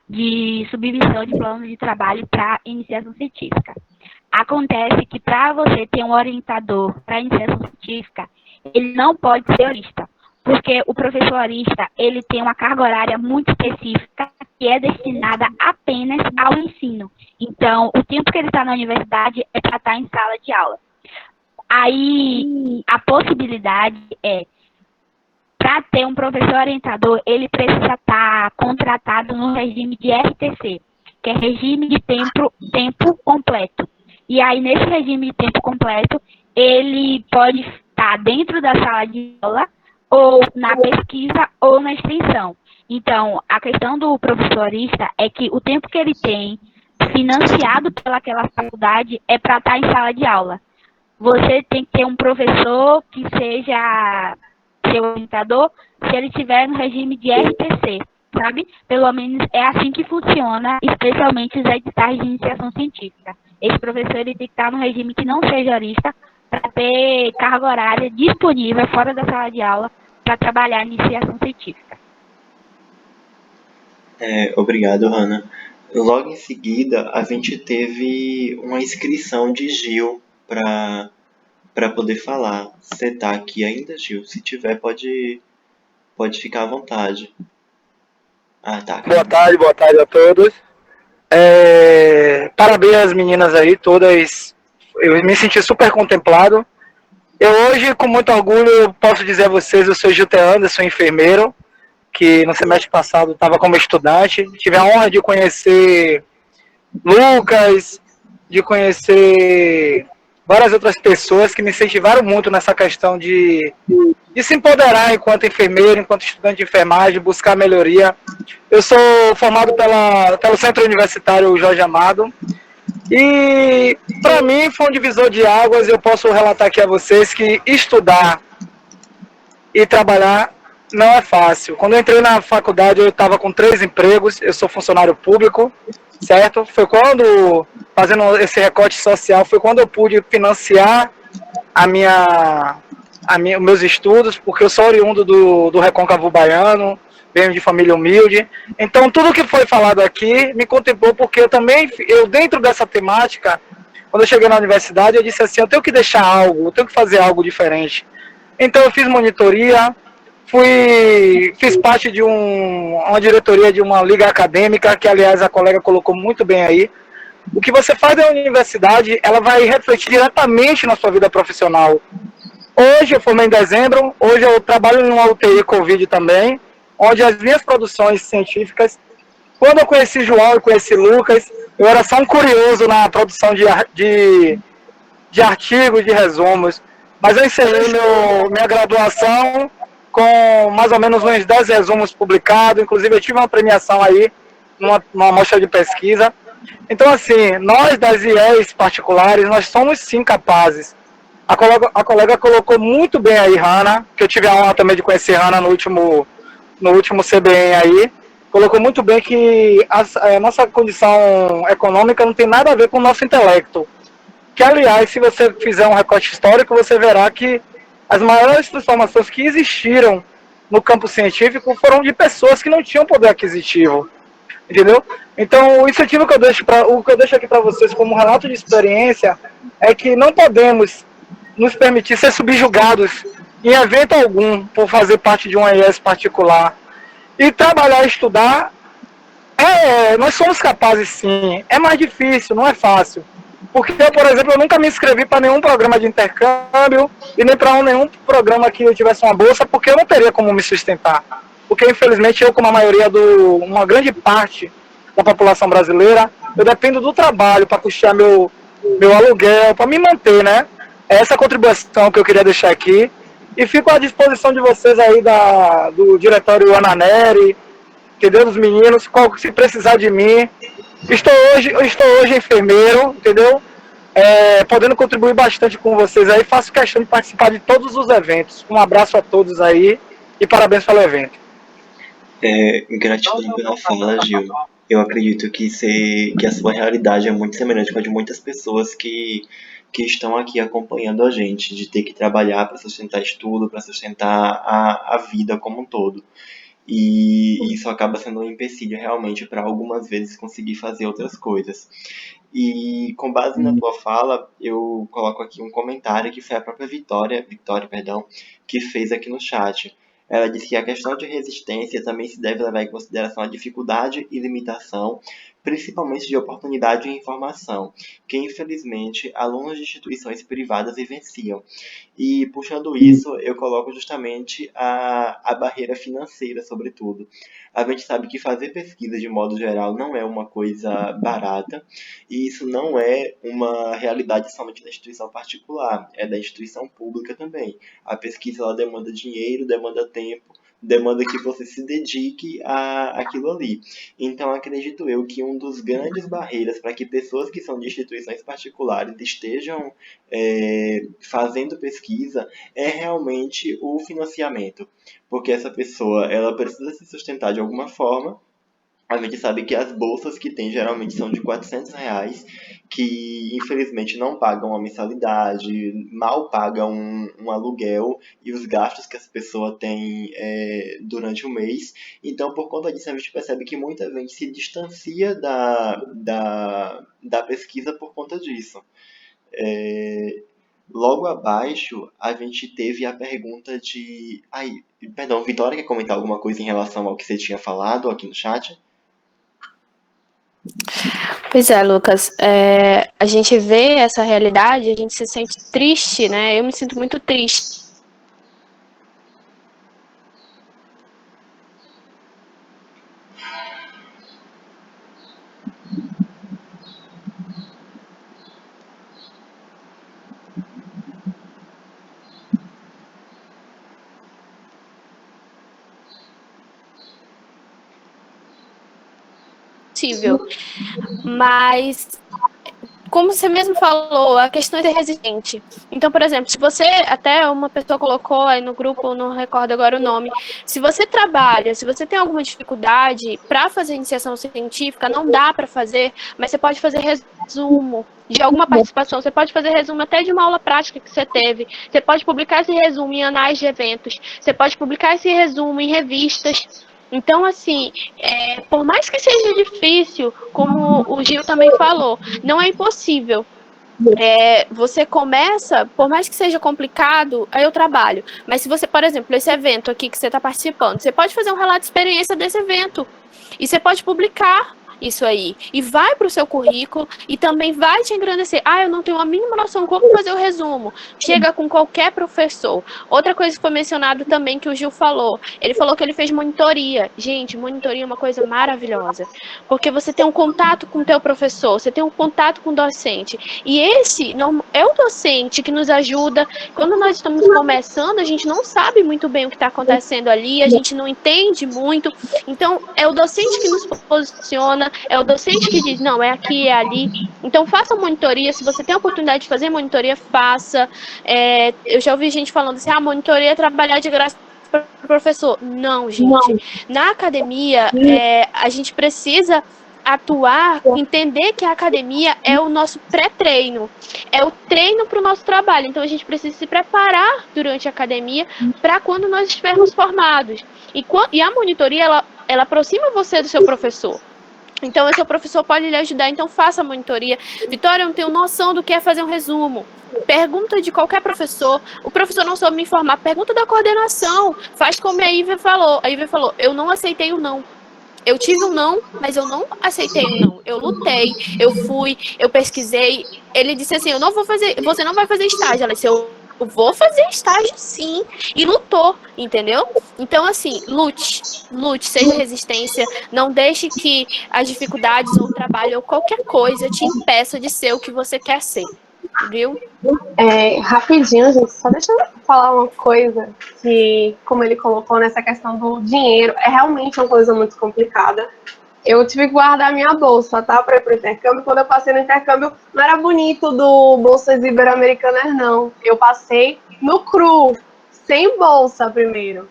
de submissão de plano de trabalho para iniciação científica. Acontece que para você ter um orientador para iniciação científica, ele não pode ser horista, porque o professor horista, ele tem uma carga horária muito específica que é destinada apenas ao ensino. Então, o tempo que ele está na universidade é para estar em sala de aula. Aí, a possibilidade para ter um professor orientador, ele precisa estar contratado no regime de RTC, que é regime de tempo completo. E aí, nesse regime de tempo completo, ele pode estar dentro da sala de aula, ou na pesquisa, ou na extensão. Então, a questão do professorista é que o tempo que ele tem financiado pelaquela faculdade é para estar em sala de aula. Você tem que ter um professor que seja seu orientador se ele estiver no regime de RTC, sabe? Pelo menos é assim que funciona, especialmente os editais de iniciação científica. Esse professor ele tem que estar no regime que não seja horista para ter carga horária disponível fora da sala de aula para trabalhar em iniciação científica. Obrigado, Hannah. Logo em seguida, a gente teve uma inscrição de Gil para poder falar. Você tá aqui ainda, Gil? Se tiver, pode ficar à vontade. Ah, tá. Boa tarde a todos. Parabéns às meninas aí, todas. Eu me senti super contemplado. Eu hoje, com muito orgulho, posso dizer a vocês, eu sou Gilter Anderson, enfermeiro, que no semestre passado estava como estudante. Tive a honra de conhecer Lucas, de conhecer várias outras pessoas que me incentivaram muito nessa questão de se empoderar enquanto enfermeiro, enquanto estudante de enfermagem, buscar melhoria. Eu sou formado pelo Centro Universitário Jorge Amado e, para mim, foi um divisor de águas. Eu posso relatar aqui a vocês que estudar e trabalhar não é fácil. Quando eu entrei na faculdade, eu estava com 3 empregos, eu sou funcionário público, certo? Foi quando, fazendo esse recorte social, foi quando eu pude financiar os meus estudos, porque eu sou oriundo do Recôncavo Baiano, venho de família humilde. Então, tudo que foi falado aqui me contemplou, porque eu dentro dessa temática, quando eu cheguei na universidade, eu disse assim, eu tenho que deixar algo, eu tenho que fazer algo diferente. Então, eu fiz monitoria, fiz parte de uma diretoria de uma liga acadêmica, que, aliás, a colega colocou muito bem aí. O que você faz na universidade, ela vai refletir diretamente na sua vida profissional. Hoje, eu formei em dezembro, hoje eu trabalho numa UTI Covid também, onde as minhas produções científicas, quando eu conheci João e conheci Lucas, eu era só um curioso na produção de artigos, de resumos, mas eu encerrei minha graduação com mais ou menos uns 10 resumos publicados, inclusive eu tive uma premiação aí, numa mostra de pesquisa. Então, assim, nós das IEs particulares, nós somos sim capazes. A colega colocou muito bem aí, Hannah, que eu tive a honra também de conhecer Hannah no último CBN aí, colocou muito bem que a nossa condição econômica não tem nada a ver com o nosso intelecto. Que, aliás, se você fizer um recorte histórico, você verá que as maiores transformações que existiram no campo científico foram de pessoas que não tinham poder aquisitivo. Entendeu? Então, o incentivo que eu deixo aqui para vocês como relato de experiência é que não podemos nos permitir ser subjugados em evento algum por fazer parte de uma IES particular. E trabalhar e estudar, nós somos capazes sim. É mais difícil, não é fácil. Porque eu, por exemplo, eu nunca me inscrevi para nenhum programa de intercâmbio e nem para nenhum programa que eu tivesse uma bolsa, porque eu não teria como me sustentar. Porque, infelizmente, eu, como a maioria uma grande parte da população brasileira, eu dependo do trabalho para custear meu aluguel, para me manter, né? É essa contribuição que eu queria deixar aqui. E fico à disposição de vocês aí do diretório Ananeri, entendeu? Dos meninos, se precisar de mim. Estou hoje enfermeiro, entendeu? Podendo contribuir bastante com vocês aí. Faço questão de participar de todos os eventos. Um abraço a todos aí e parabéns pelo evento. Gratidão pela fala, Gil. Eu acredito que a sua realidade é muito semelhante com a de muitas pessoas que estão aqui acompanhando a gente, de ter que trabalhar para sustentar estudo, para sustentar a vida como um todo. E isso acaba sendo um empecilho realmente para algumas vezes conseguir fazer outras coisas. E com base na tua fala, eu coloco aqui um comentário que foi a própria Vitória, que fez aqui no chat. Ela disse que a questão de resistência também se deve levar em consideração a dificuldade e limitação, principalmente de oportunidade e informação, que infelizmente alunos de instituições privadas vivenciam. E puxando isso, eu coloco justamente a barreira financeira, sobretudo. A gente sabe que fazer pesquisa de modo geral não é uma coisa barata, e isso não é uma realidade somente da instituição particular, é da instituição pública também. A pesquisa ela demanda dinheiro, demanda tempo, demanda que você se dedique àquilo ali. Então, acredito eu que um dos grandes barreiras para que pessoas que são de instituições particulares estejam fazendo pesquisa é realmente o financiamento. Porque essa pessoa ela precisa se sustentar de alguma forma. A gente sabe que as bolsas que tem geralmente são de R$ 400, que infelizmente não pagam a mensalidade, mal pagam um aluguel e os gastos que essa pessoa tem durante o mês. Então, por conta disso, a gente percebe que muita gente se distancia da pesquisa por conta disso. Logo abaixo, a gente teve a pergunta de... Perdão, Vitória, quer comentar alguma coisa em relação ao que você tinha falado aqui no chat? Pois é, Lucas, a gente vê essa realidade, a gente se sente triste, né? Eu me sinto muito triste. Mas, como você mesmo falou, a questão é ser resistente. Então, por exemplo, se você, até uma pessoa colocou aí no grupo, não recordo agora o nome, se você trabalha, se você tem alguma dificuldade para fazer iniciação científica, não dá para fazer, mas você pode fazer resumo de alguma participação, você pode fazer resumo até de uma aula prática que você teve, você pode publicar esse resumo em anais de eventos, você pode publicar esse resumo em revistas. Então, assim, por mais que seja difícil, como o Gil também falou, não é impossível. Você começa, por mais que seja complicado, aí eu trabalho. Mas se você, por exemplo, esse evento aqui que você está participando, você pode fazer um relato de experiência desse evento. E você pode publicar isso aí. E vai para o seu currículo e também vai te engrandecer. Eu não tenho a mínima noção como fazer o resumo. Chega com qualquer professor. Outra coisa que foi mencionado também que o Gil falou. Ele falou que ele fez monitoria. Gente, monitoria é uma coisa maravilhosa. Porque você tem um contato com o teu professor, você tem um contato com o docente. E esse não é o docente que nos ajuda. Quando nós estamos começando, a gente não sabe muito bem o que está acontecendo ali, a gente não entende muito. Então, é o docente que nos posiciona, é o docente que diz, não, é aqui, é ali. Então, faça monitoria. Se você tem a oportunidade de fazer monitoria, faça. Eu já ouvi gente falando assim, monitoria é trabalhar de graça para o professor. Não, gente. Não. Na academia, a gente precisa atuar, entender que a academia é o nosso pré-treino, é o treino para o nosso trabalho. Então, a gente precisa se preparar durante a academia para quando nós estivermos formados. E a monitoria, ela aproxima você do seu professor. Então, o seu professor pode lhe ajudar. Então, faça a monitoria. Vitória, eu não tenho noção do que é fazer um resumo. Pergunta de qualquer professor. O professor não soube me informar. Pergunta da coordenação. Faz como a Ivy falou. A Ivy falou, eu não aceitei o não. Eu tive um não, mas eu não aceitei um não. Eu lutei, eu fui, eu pesquisei. Ele disse assim: eu não vou fazer, você não vai fazer estágio. Ela disse: eu vou fazer estágio sim. E lutou, entendeu? Então, assim, lute, seja resistência. Não deixe que as dificuldades ou o trabalho ou qualquer coisa te impeça de ser o que você quer ser, viu? Rapidinho, gente, só deixa eu falar uma coisa que, como ele colocou nessa questão do dinheiro, é realmente uma coisa muito complicada. Eu tive que guardar minha bolsa, tá? Para ir pro intercâmbio. Quando eu passei no intercâmbio, não era bonito do Bolsas Ibero-Americanas, não. Eu passei no cru, sem bolsa primeiro.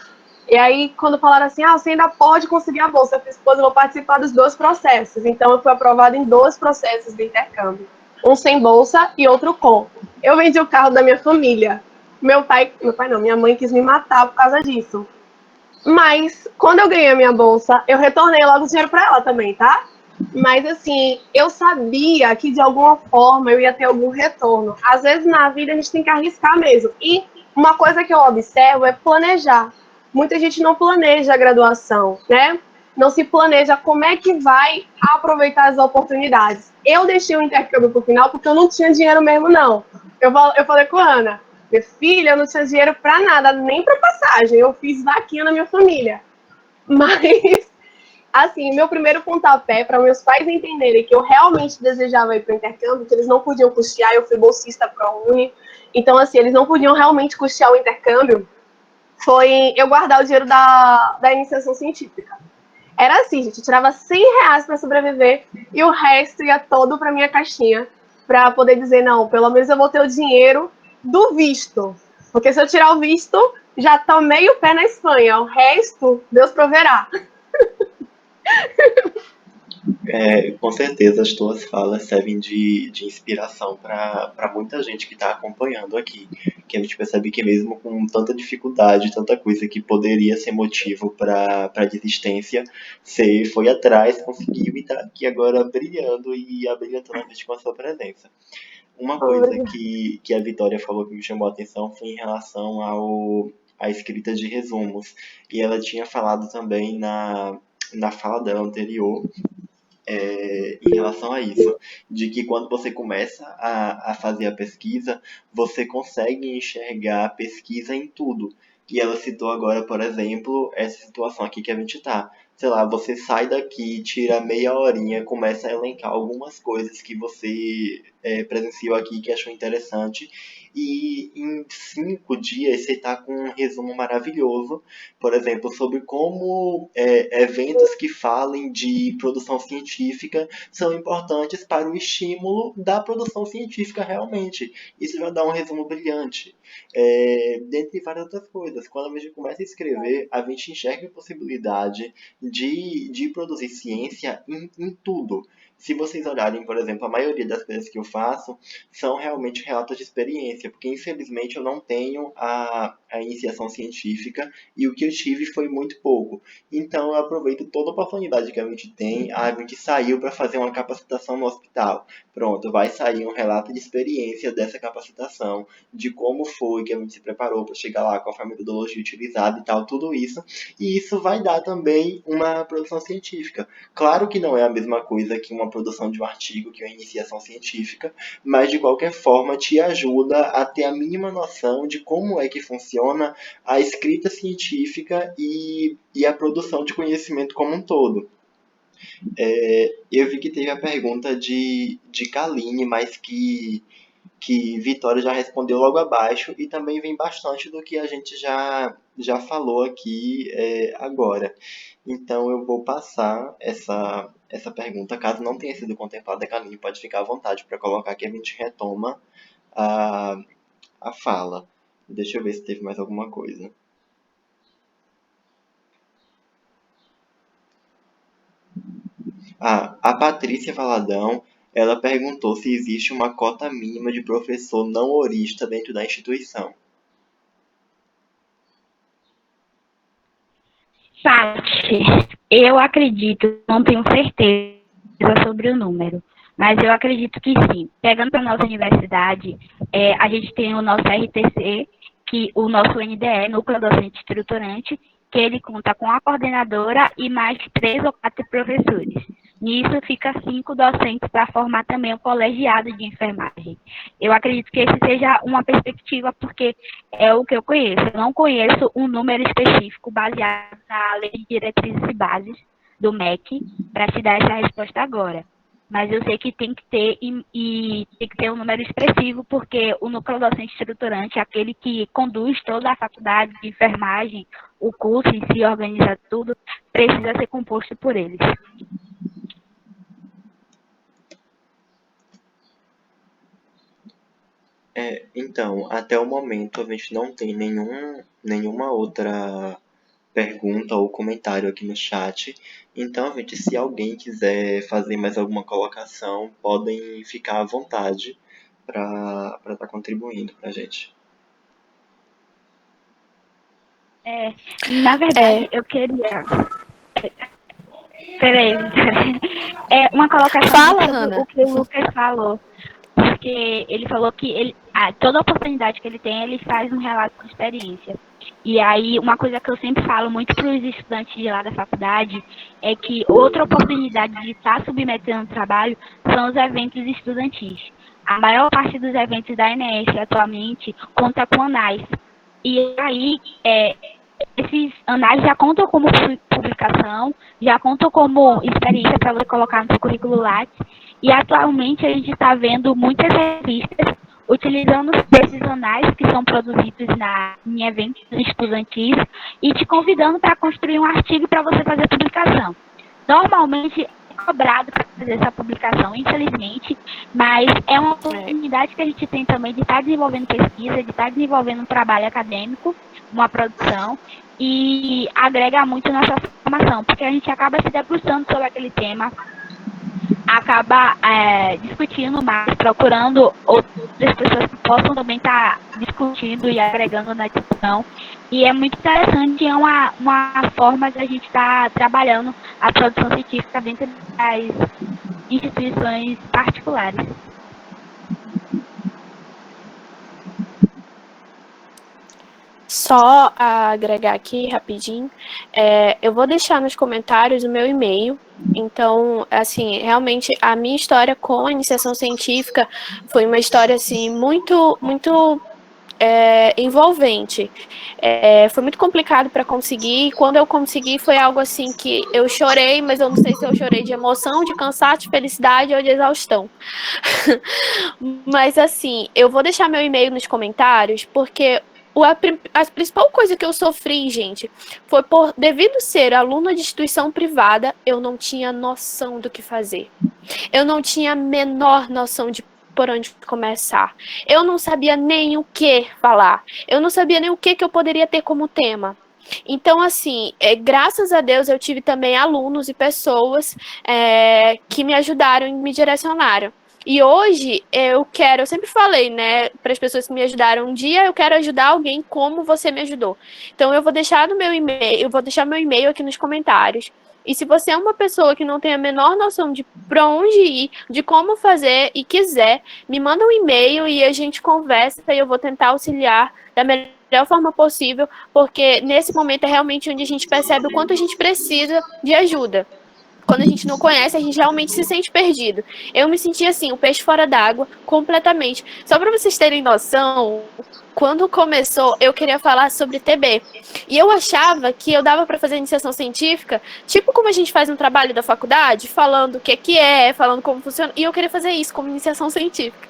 E aí, quando falaram assim, você ainda pode conseguir a bolsa, eu fiz, eu vou participar dos 2 processos. Então, eu fui aprovada em 2 processos de intercâmbio. Um sem bolsa e outro com. Eu vendi o carro da minha família. Minha mãe quis me matar por causa disso. Mas, quando eu ganhei a minha bolsa, eu retornei logo o dinheiro para ela também, tá? Mas, assim, eu sabia que de alguma forma eu ia ter algum retorno. Às vezes na vida a gente tem que arriscar mesmo. E uma coisa que eu observo é planejar. Muita gente não planeja a graduação, né? Não se planeja como é que vai aproveitar as oportunidades. Eu deixei o intercâmbio pro final porque eu não tinha dinheiro mesmo, não. Eu falei com a Ana, minha filha, eu não tinha dinheiro para nada, nem para passagem. Eu fiz vaquinha na minha família. Mas, assim, meu primeiro pontapé para meus pais entenderem que eu realmente desejava ir para o intercâmbio, que eles não podiam custear, eu fui bolsista para a Uni. Então, assim, eles não podiam realmente custear o intercâmbio, foi eu guardar o dinheiro da iniciação científica. Era assim, gente, eu tirava R$ 100 para sobreviver e o resto ia todo para minha caixinha, para poder dizer, não, pelo menos eu vou ter o dinheiro do visto. Porque se eu tirar o visto, já tomei o pé na Espanha. O resto, Deus proverá. Com certeza as tuas falas servem de inspiração para muita gente que está acompanhando aqui. Que a gente percebe que mesmo com tanta dificuldade, tanta coisa que poderia ser motivo para desistência, você foi atrás, conseguiu e está aqui agora brilhando e abrilhantando a gente com a sua presença. Uma coisa que a Vitória falou que me chamou a atenção foi em relação à escrita de resumos. E ela tinha falado também na fala dela anterior em relação a isso, de que quando você começa a fazer a pesquisa, você consegue enxergar a pesquisa em tudo. E ela citou agora, por exemplo, essa situação aqui que a gente está. Sei lá, você sai daqui, tira meia horinha, começa a elencar algumas coisas que você presenciou aqui, que achou interessante, e em 5 dias você está com um resumo maravilhoso, por exemplo, sobre como eventos que falem de produção científica são importantes para o estímulo da produção científica realmente. Isso já dá um resumo brilhante. Dentre várias outras coisas. Quando a gente começa a escrever, a gente enxerga a possibilidade de produzir ciência em tudo. Se vocês olharem, por exemplo, a maioria das coisas que eu faço são realmente relatos de experiência, porque infelizmente eu não tenho a iniciação científica e o que eu tive foi muito pouco. Então eu aproveito toda a oportunidade que a gente tem. A gente saiu para fazer uma capacitação no hospital. Pronto, vai sair um relato de experiência dessa capacitação, de como foi que a gente se preparou para chegar lá, qual foi a metodologia utilizada e tal, tudo isso. E isso vai dar também uma produção científica. Claro que não é a mesma coisa que uma produção de um artigo, que uma iniciação científica, mas de qualquer forma te ajuda a ter a mínima noção de como é que funciona a escrita científica e a produção de conhecimento como um todo. Eu vi que teve a pergunta de Kaline, mas que Vitória já respondeu logo abaixo e também vem bastante do que a gente já falou aqui agora. Então eu vou passar essa pergunta, caso não tenha sido contemplada, Kaline pode ficar à vontade para colocar que a gente retoma a fala. Deixa eu ver se teve mais alguma coisa. A Patrícia Valadão, ela perguntou se existe uma cota mínima de professor não horista dentro da instituição. Paty, eu acredito, não tenho certeza sobre o número, mas eu acredito que sim. Pegando para a nossa universidade, a gente tem o nosso RTC, que o nosso NDE, Núcleo Docente Estruturante, que ele conta com a coordenadora e mais 3 ou 4 professores. Nisso, fica 5 docentes para formar também o colegiado de enfermagem. Eu acredito que esse seja uma perspectiva, porque é o que eu conheço. Eu não conheço um número específico baseado na Lei de Diretrizes e Bases do MEC para te dar essa resposta agora. Mas eu sei que tem que ter e tem que ter um número expressivo, porque o núcleo docente estruturante é aquele que conduz toda a faculdade de enfermagem, o curso em si, organiza tudo, precisa ser composto por eles. Então, até o momento a gente não tem nenhuma outra pergunta ou comentário aqui no chat. Então, gente, se alguém quiser fazer mais alguma colocação, podem ficar à vontade para estar contribuindo para a gente. Na verdade, eu queria... Peraí. Uma colocação Fala, sobre Hannah. o que o Lucas falou. Porque ele falou que toda oportunidade que ele tem, ele faz um relato de experiência. E aí, uma coisa que eu sempre falo muito para os estudantes de lá da faculdade é que outra oportunidade de estar submetendo ao trabalho são os eventos estudantis. A maior parte dos eventos da ENES atualmente conta com anais. E aí, esses anais já contam como publicação, já contam como experiência para você colocar no seu currículo Lattes. E atualmente a gente está vendo muitas revistas utilizando esses anais que são produzidos em eventos estudantis e te convidando para construir um artigo para você fazer a publicação. Normalmente é cobrado para fazer essa publicação, infelizmente, mas é uma oportunidade que a gente tem também de estar desenvolvendo pesquisa, de estar desenvolvendo um trabalho acadêmico, uma produção, e agrega muito nossa formação, porque a gente acaba se debruçando sobre aquele tema, acaba discutindo mais, procurando outras pessoas que possam também estar discutindo e agregando na discussão. E é muito interessante, é uma forma de a gente estar trabalhando a produção científica dentro das instituições particulares. Só a agregar aqui rapidinho, eu vou deixar nos comentários o meu e-mail. Então, assim, realmente a minha história com a iniciação científica foi uma história assim muito envolvente. Foi muito complicado para conseguir. E quando eu consegui, foi algo assim que eu chorei, mas eu não sei se eu chorei de emoção, de cansaço, de felicidade ou de exaustão. Mas assim, eu vou deixar meu e-mail nos comentários, porque a principal coisa que eu sofri, gente, foi devido ser aluna de instituição privada, eu não tinha noção do que fazer. Eu não tinha a menor noção de por onde começar. Eu não sabia nem o que falar. Eu não sabia nem o que eu poderia ter como tema. Então, assim, graças a Deus eu tive também alunos e pessoas que me ajudaram e me direcionaram. E hoje eu sempre falei, né, para as pessoas que me ajudaram, um dia eu quero ajudar alguém como você me ajudou. Então eu vou deixar meu e-mail aqui nos comentários. E se você é uma pessoa que não tem a menor noção de para onde ir, de como fazer e quiser, me manda um e-mail e a gente conversa e eu vou tentar auxiliar da melhor forma possível, porque nesse momento é realmente onde a gente percebe o quanto a gente precisa de ajuda. Quando a gente não conhece, a gente realmente se sente perdido. Eu me senti assim, o peixe fora d'água, completamente. Só para vocês terem noção, quando começou, eu queria falar sobre TB. E eu achava que eu dava para fazer iniciação científica, tipo como a gente faz no trabalho da faculdade, falando o que é, falando como funciona. E eu queria fazer isso como iniciação científica.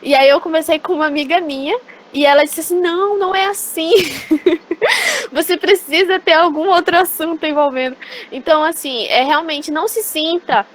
E aí eu comecei com uma amiga minha, e ela disse assim, não é assim. Você precisa ter algum outro assunto envolvendo. Então, assim, realmente não se sinta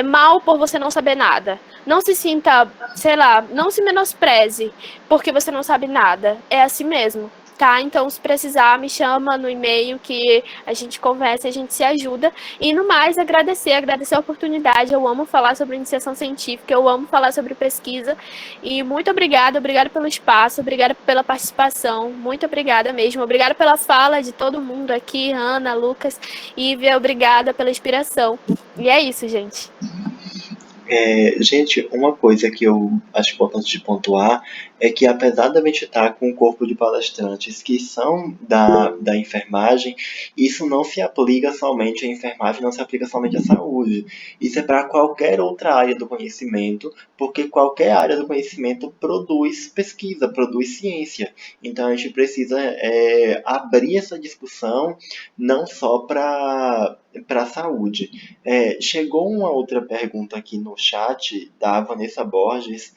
mal por você não saber nada. Não se sinta, sei lá, não se menospreze porque você não sabe nada. É assim mesmo, tá? Então, se precisar, me chama no e-mail que a gente conversa, a gente se ajuda. E no mais, agradecer a oportunidade. Eu amo falar sobre iniciação científica, eu amo falar sobre pesquisa. E muito obrigada pelo espaço, obrigada pela participação, muito obrigada mesmo. Obrigada pela fala de todo mundo aqui, Hannah, Lucas, Ívia, obrigada pela inspiração. E é isso, gente. Gente, uma coisa que eu acho importante de pontuar é que, apesar da gente estar com um corpo de palestrantes que são da enfermagem, isso não se aplica somente à enfermagem, não se aplica somente à saúde. Isso é para qualquer outra área do conhecimento, porque qualquer área do conhecimento produz pesquisa, produz ciência. Então a gente precisa abrir essa discussão não só para a saúde. Chegou uma outra pergunta aqui no chat da Vanessa Borges,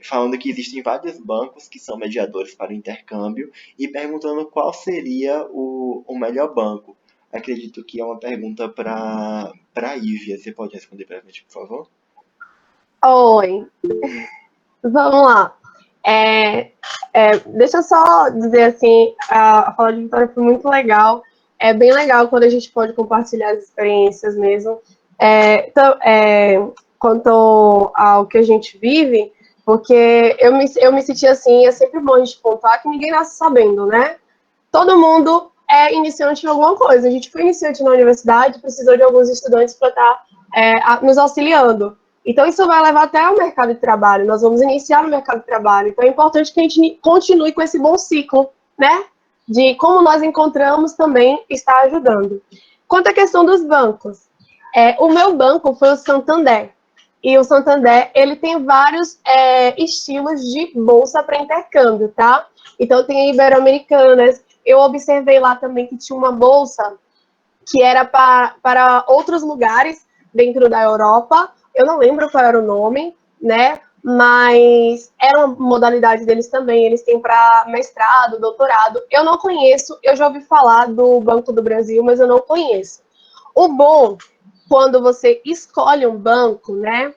falando que existem vários bancos que são mediadores para o intercâmbio e perguntando qual seria o melhor banco. Acredito que é uma pergunta para a Ívia. Você pode responder para a gente, por favor? Oi, vamos lá. Deixa eu só dizer assim, a fala de Vitória foi muito legal. É bem legal quando a gente pode compartilhar as experiências mesmo. Quanto ao que a gente vive, porque eu me senti assim, é sempre bom a gente contar que ninguém nasce sabendo, né? Todo mundo é iniciante em alguma coisa. A gente foi iniciante na universidade, precisou de alguns estudantes para estar nos auxiliando. Então, isso vai levar até ao mercado de trabalho. Nós vamos iniciar no mercado de trabalho. Então, é importante que a gente continue com esse bom ciclo, né? De como nós encontramos também está ajudando. Quanto à questão dos bancos, o meu banco foi o Santander. E o Santander, ele tem vários estilos de bolsa para intercâmbio, tá? Então, tem a Ibero-Americanas. Eu observei lá também que tinha uma bolsa que era para outros lugares dentro da Europa. Eu não lembro qual era o nome, né? Mas era uma modalidade deles também. Eles têm para mestrado, doutorado. Eu não conheço, eu já ouvi falar do Banco do Brasil, mas eu não conheço. O bom, quando você escolhe um banco, né?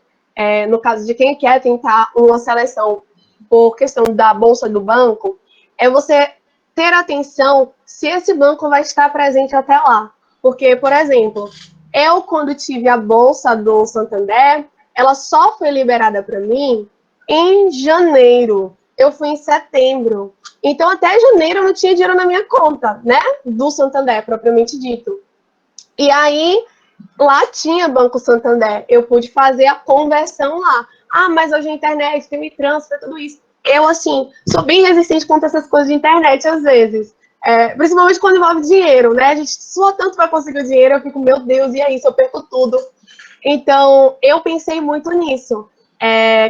No caso de quem quer tentar uma seleção por questão da bolsa do banco, é você ter atenção se esse banco vai estar presente até lá. Porque, por exemplo, eu, quando tive a bolsa do Santander, ela só foi liberada para mim em janeiro. Eu fui em setembro. Então, até janeiro eu não tinha dinheiro na minha conta, né? Do Santander, propriamente dito. E aí, lá tinha Banco Santander. Eu pude fazer a conversão lá. Ah, mas hoje a internet tem me transfer, tudo isso. Eu, assim, sou bem resistente contra essas coisas de internet, às vezes. Principalmente quando envolve dinheiro, né? A gente sua tanto para conseguir o dinheiro, eu fico, meu Deus, e aí, se eu perco tudo? Então, eu pensei muito nisso.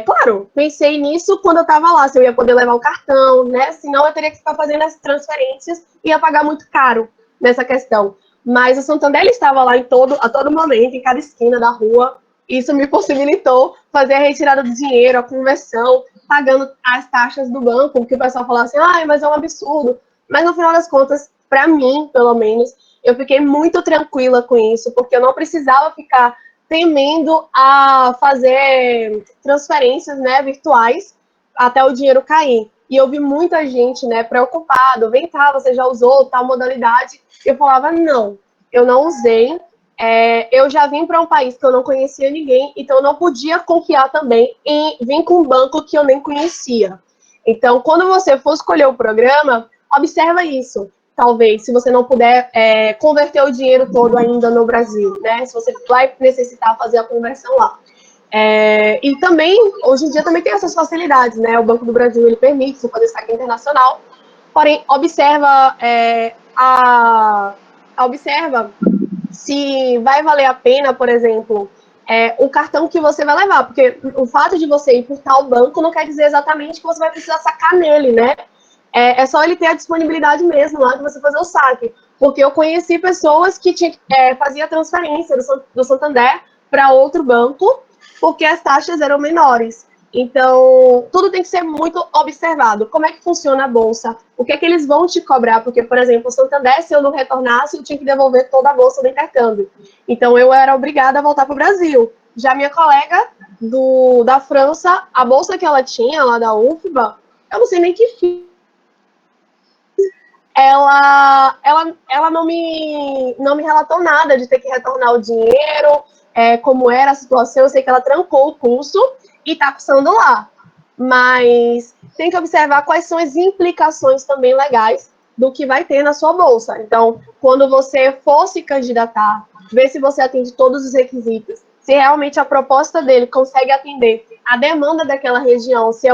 Claro, pensei nisso quando eu estava lá, se eu ia poder levar o cartão, né? Senão eu teria que ficar fazendo as transferências e ia pagar muito caro nessa questão. Mas o Santander estava lá a todo momento, em cada esquina da rua. Isso me possibilitou fazer a retirada do dinheiro, a conversão, pagando as taxas do banco, porque o pessoal falava assim, mas é um absurdo. Mas no final das contas, para mim, pelo menos, eu fiquei muito tranquila com isso, porque eu não precisava ficar temendo a fazer transferências, né, virtuais até o dinheiro cair. E eu vi muita gente, né, preocupada, vem cá, você já usou tal modalidade? Eu falava, não, eu não usei. Eu já vim para um país que eu não conhecia ninguém, então eu não podia confiar também em vir com um banco que eu nem conhecia. Então, quando você for escolher o programa, observa isso. Talvez, se você não puder converter o dinheiro todo ainda no Brasil, né? Se você vai necessitar fazer a conversão lá. E também, hoje em dia, também tem essas facilidades, né? O Banco do Brasil, ele permite você fazer saque internacional. Porém, observa se vai valer a pena, por exemplo, o cartão que você vai levar. Porque o fato de você ir por tal banco não quer dizer exatamente que você vai precisar sacar nele, né? É só ele ter a disponibilidade mesmo lá de você fazer o saque. Porque eu conheci pessoas que fazia transferência do Santander para outro banco, porque as taxas eram menores. Então, tudo tem que ser muito observado. Como é que funciona a bolsa? O que é que eles vão te cobrar? Porque, por exemplo, o Santander, se eu não retornasse, eu tinha que devolver toda a bolsa do intercâmbio. Então, eu era obrigada a voltar para o Brasil. Já minha colega da França, a bolsa que ela tinha lá da UFBA, eu não sei nem que fiz. Ela não me relatou nada de ter que retornar o dinheiro, como era a situação. Eu sei que ela trancou o curso e está cursando lá. Mas tem que observar quais são as implicações também legais do que vai ter na sua bolsa. Então, quando você for se candidatar, ver se você atende todos os requisitos. se realmente a proposta dele consegue atender a demanda daquela região, se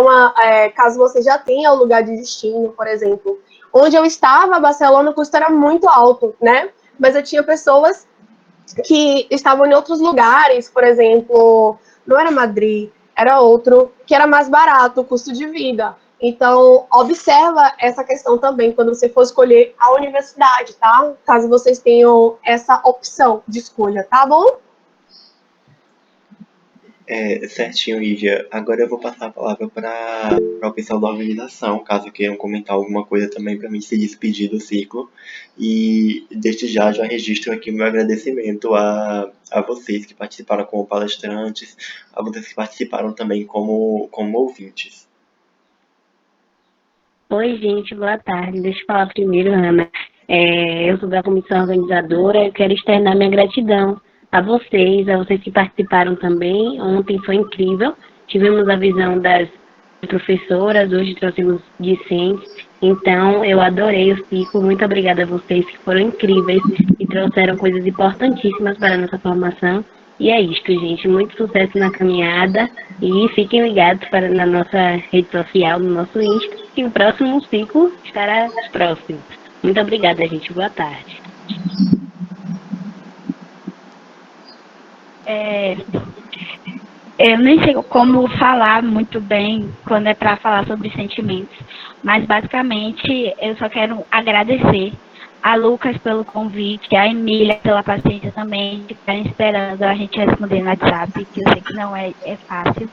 caso você já tenha o lugar de destino, por exemplo. Onde eu estava, Barcelona, o custo era muito alto, né? Mas eu tinha pessoas que estavam em outros lugares, por exemplo, não era Madrid, era outro, que era mais barato o custo de vida. Então, observa essa questão também quando você for escolher a universidade, tá? Caso vocês tenham essa opção de escolha, tá bom? Certinho, Ívia. Agora eu vou passar a palavra para o pessoal da organização, caso queiram comentar alguma coisa também para mim se despedir do ciclo. E desde já registro aqui o meu agradecimento a vocês que participaram como palestrantes, a vocês que participaram também como ouvintes. Oi, gente, boa tarde. Deixa eu falar primeiro, Ana. Eu sou da comissão organizadora. Eu quero externar minha gratidão a vocês que participaram também. Ontem foi incrível. Tivemos a visão das professoras, hoje trouxemos discentes. Então, eu adorei o ciclo. Muito obrigada a vocês que foram incríveis e trouxeram coisas importantíssimas para a nossa formação. E é isto, gente. Muito sucesso na caminhada e fiquem ligados na nossa rede social, no nosso Insta, que o próximo ciclo estará próximo. Muito obrigada, gente. Boa tarde. Eu nem sei como falar muito bem quando é para falar sobre sentimentos, mas basicamente eu só quero agradecer a Lucas pelo convite, a Emília pela paciência também, de ficarem esperando a gente responder no WhatsApp, que eu sei que não é fácil,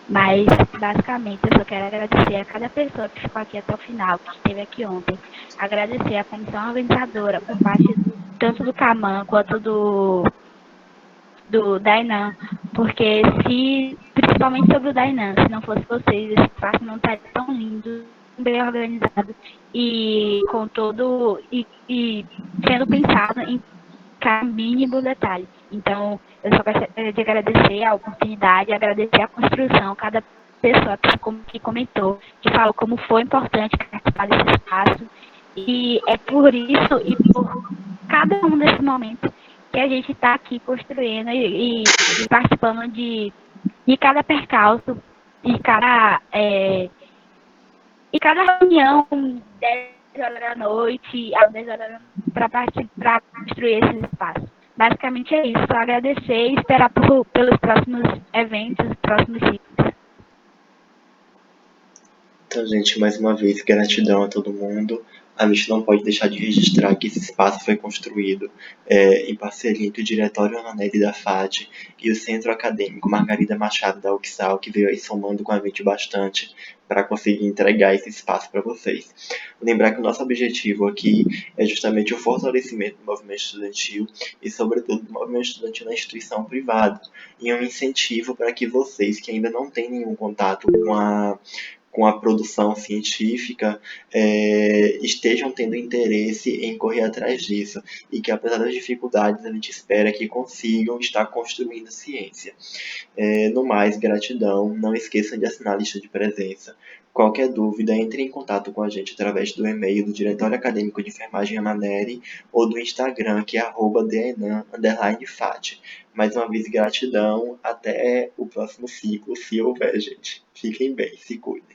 mas basicamente eu só quero agradecer a cada pessoa que ficou aqui até o final, que esteve aqui ontem, agradecer a comissão organizadora por parte tanto do Caman quanto do Dainan, porque principalmente sobre o Dainan, se não fosse vocês, esse espaço não estaria tão lindo, bem organizado e com todo e sendo pensado em cada mínimo detalhe. Então, eu só gostaria de agradecer a oportunidade, agradecer a construção, cada pessoa que comentou, que falou como foi importante participar desse espaço. E é por isso e por cada um desses momentos que a gente está aqui construindo e participando de cada percalço, de cada reunião, 10 horas da noite, às 10 horas da noite, para construir esses espaços. Basicamente é isso, só agradecer e esperar pelos próximos eventos, próximos ciclos. Então, gente, mais uma vez, gratidão a todo mundo. A gente não pode deixar de registrar que esse espaço foi construído em parceria entre o Diretório Ananelli da FAD e o Centro Acadêmico Margarida Machado da UXAL, que veio aí somando com a gente bastante para conseguir entregar esse espaço para vocês. Lembrar que o nosso objetivo aqui é justamente o fortalecimento do movimento estudantil e, sobretudo, do movimento estudantil na instituição privada, e um incentivo para que vocês que ainda não têm nenhum contato com a produção científica, estejam tendo interesse em correr atrás disso e que, apesar das dificuldades, a gente espera que consigam estar construindo ciência. No mais, gratidão. Não esqueçam de assinar a lista de presença. Qualquer dúvida, entre em contato com a gente através do e-mail do Diretório Acadêmico de Enfermagem Amaneri ou do Instagram, que é @dna_fat. Mais uma vez, gratidão. Até o próximo ciclo, se houver, gente. Fiquem bem, se cuidem.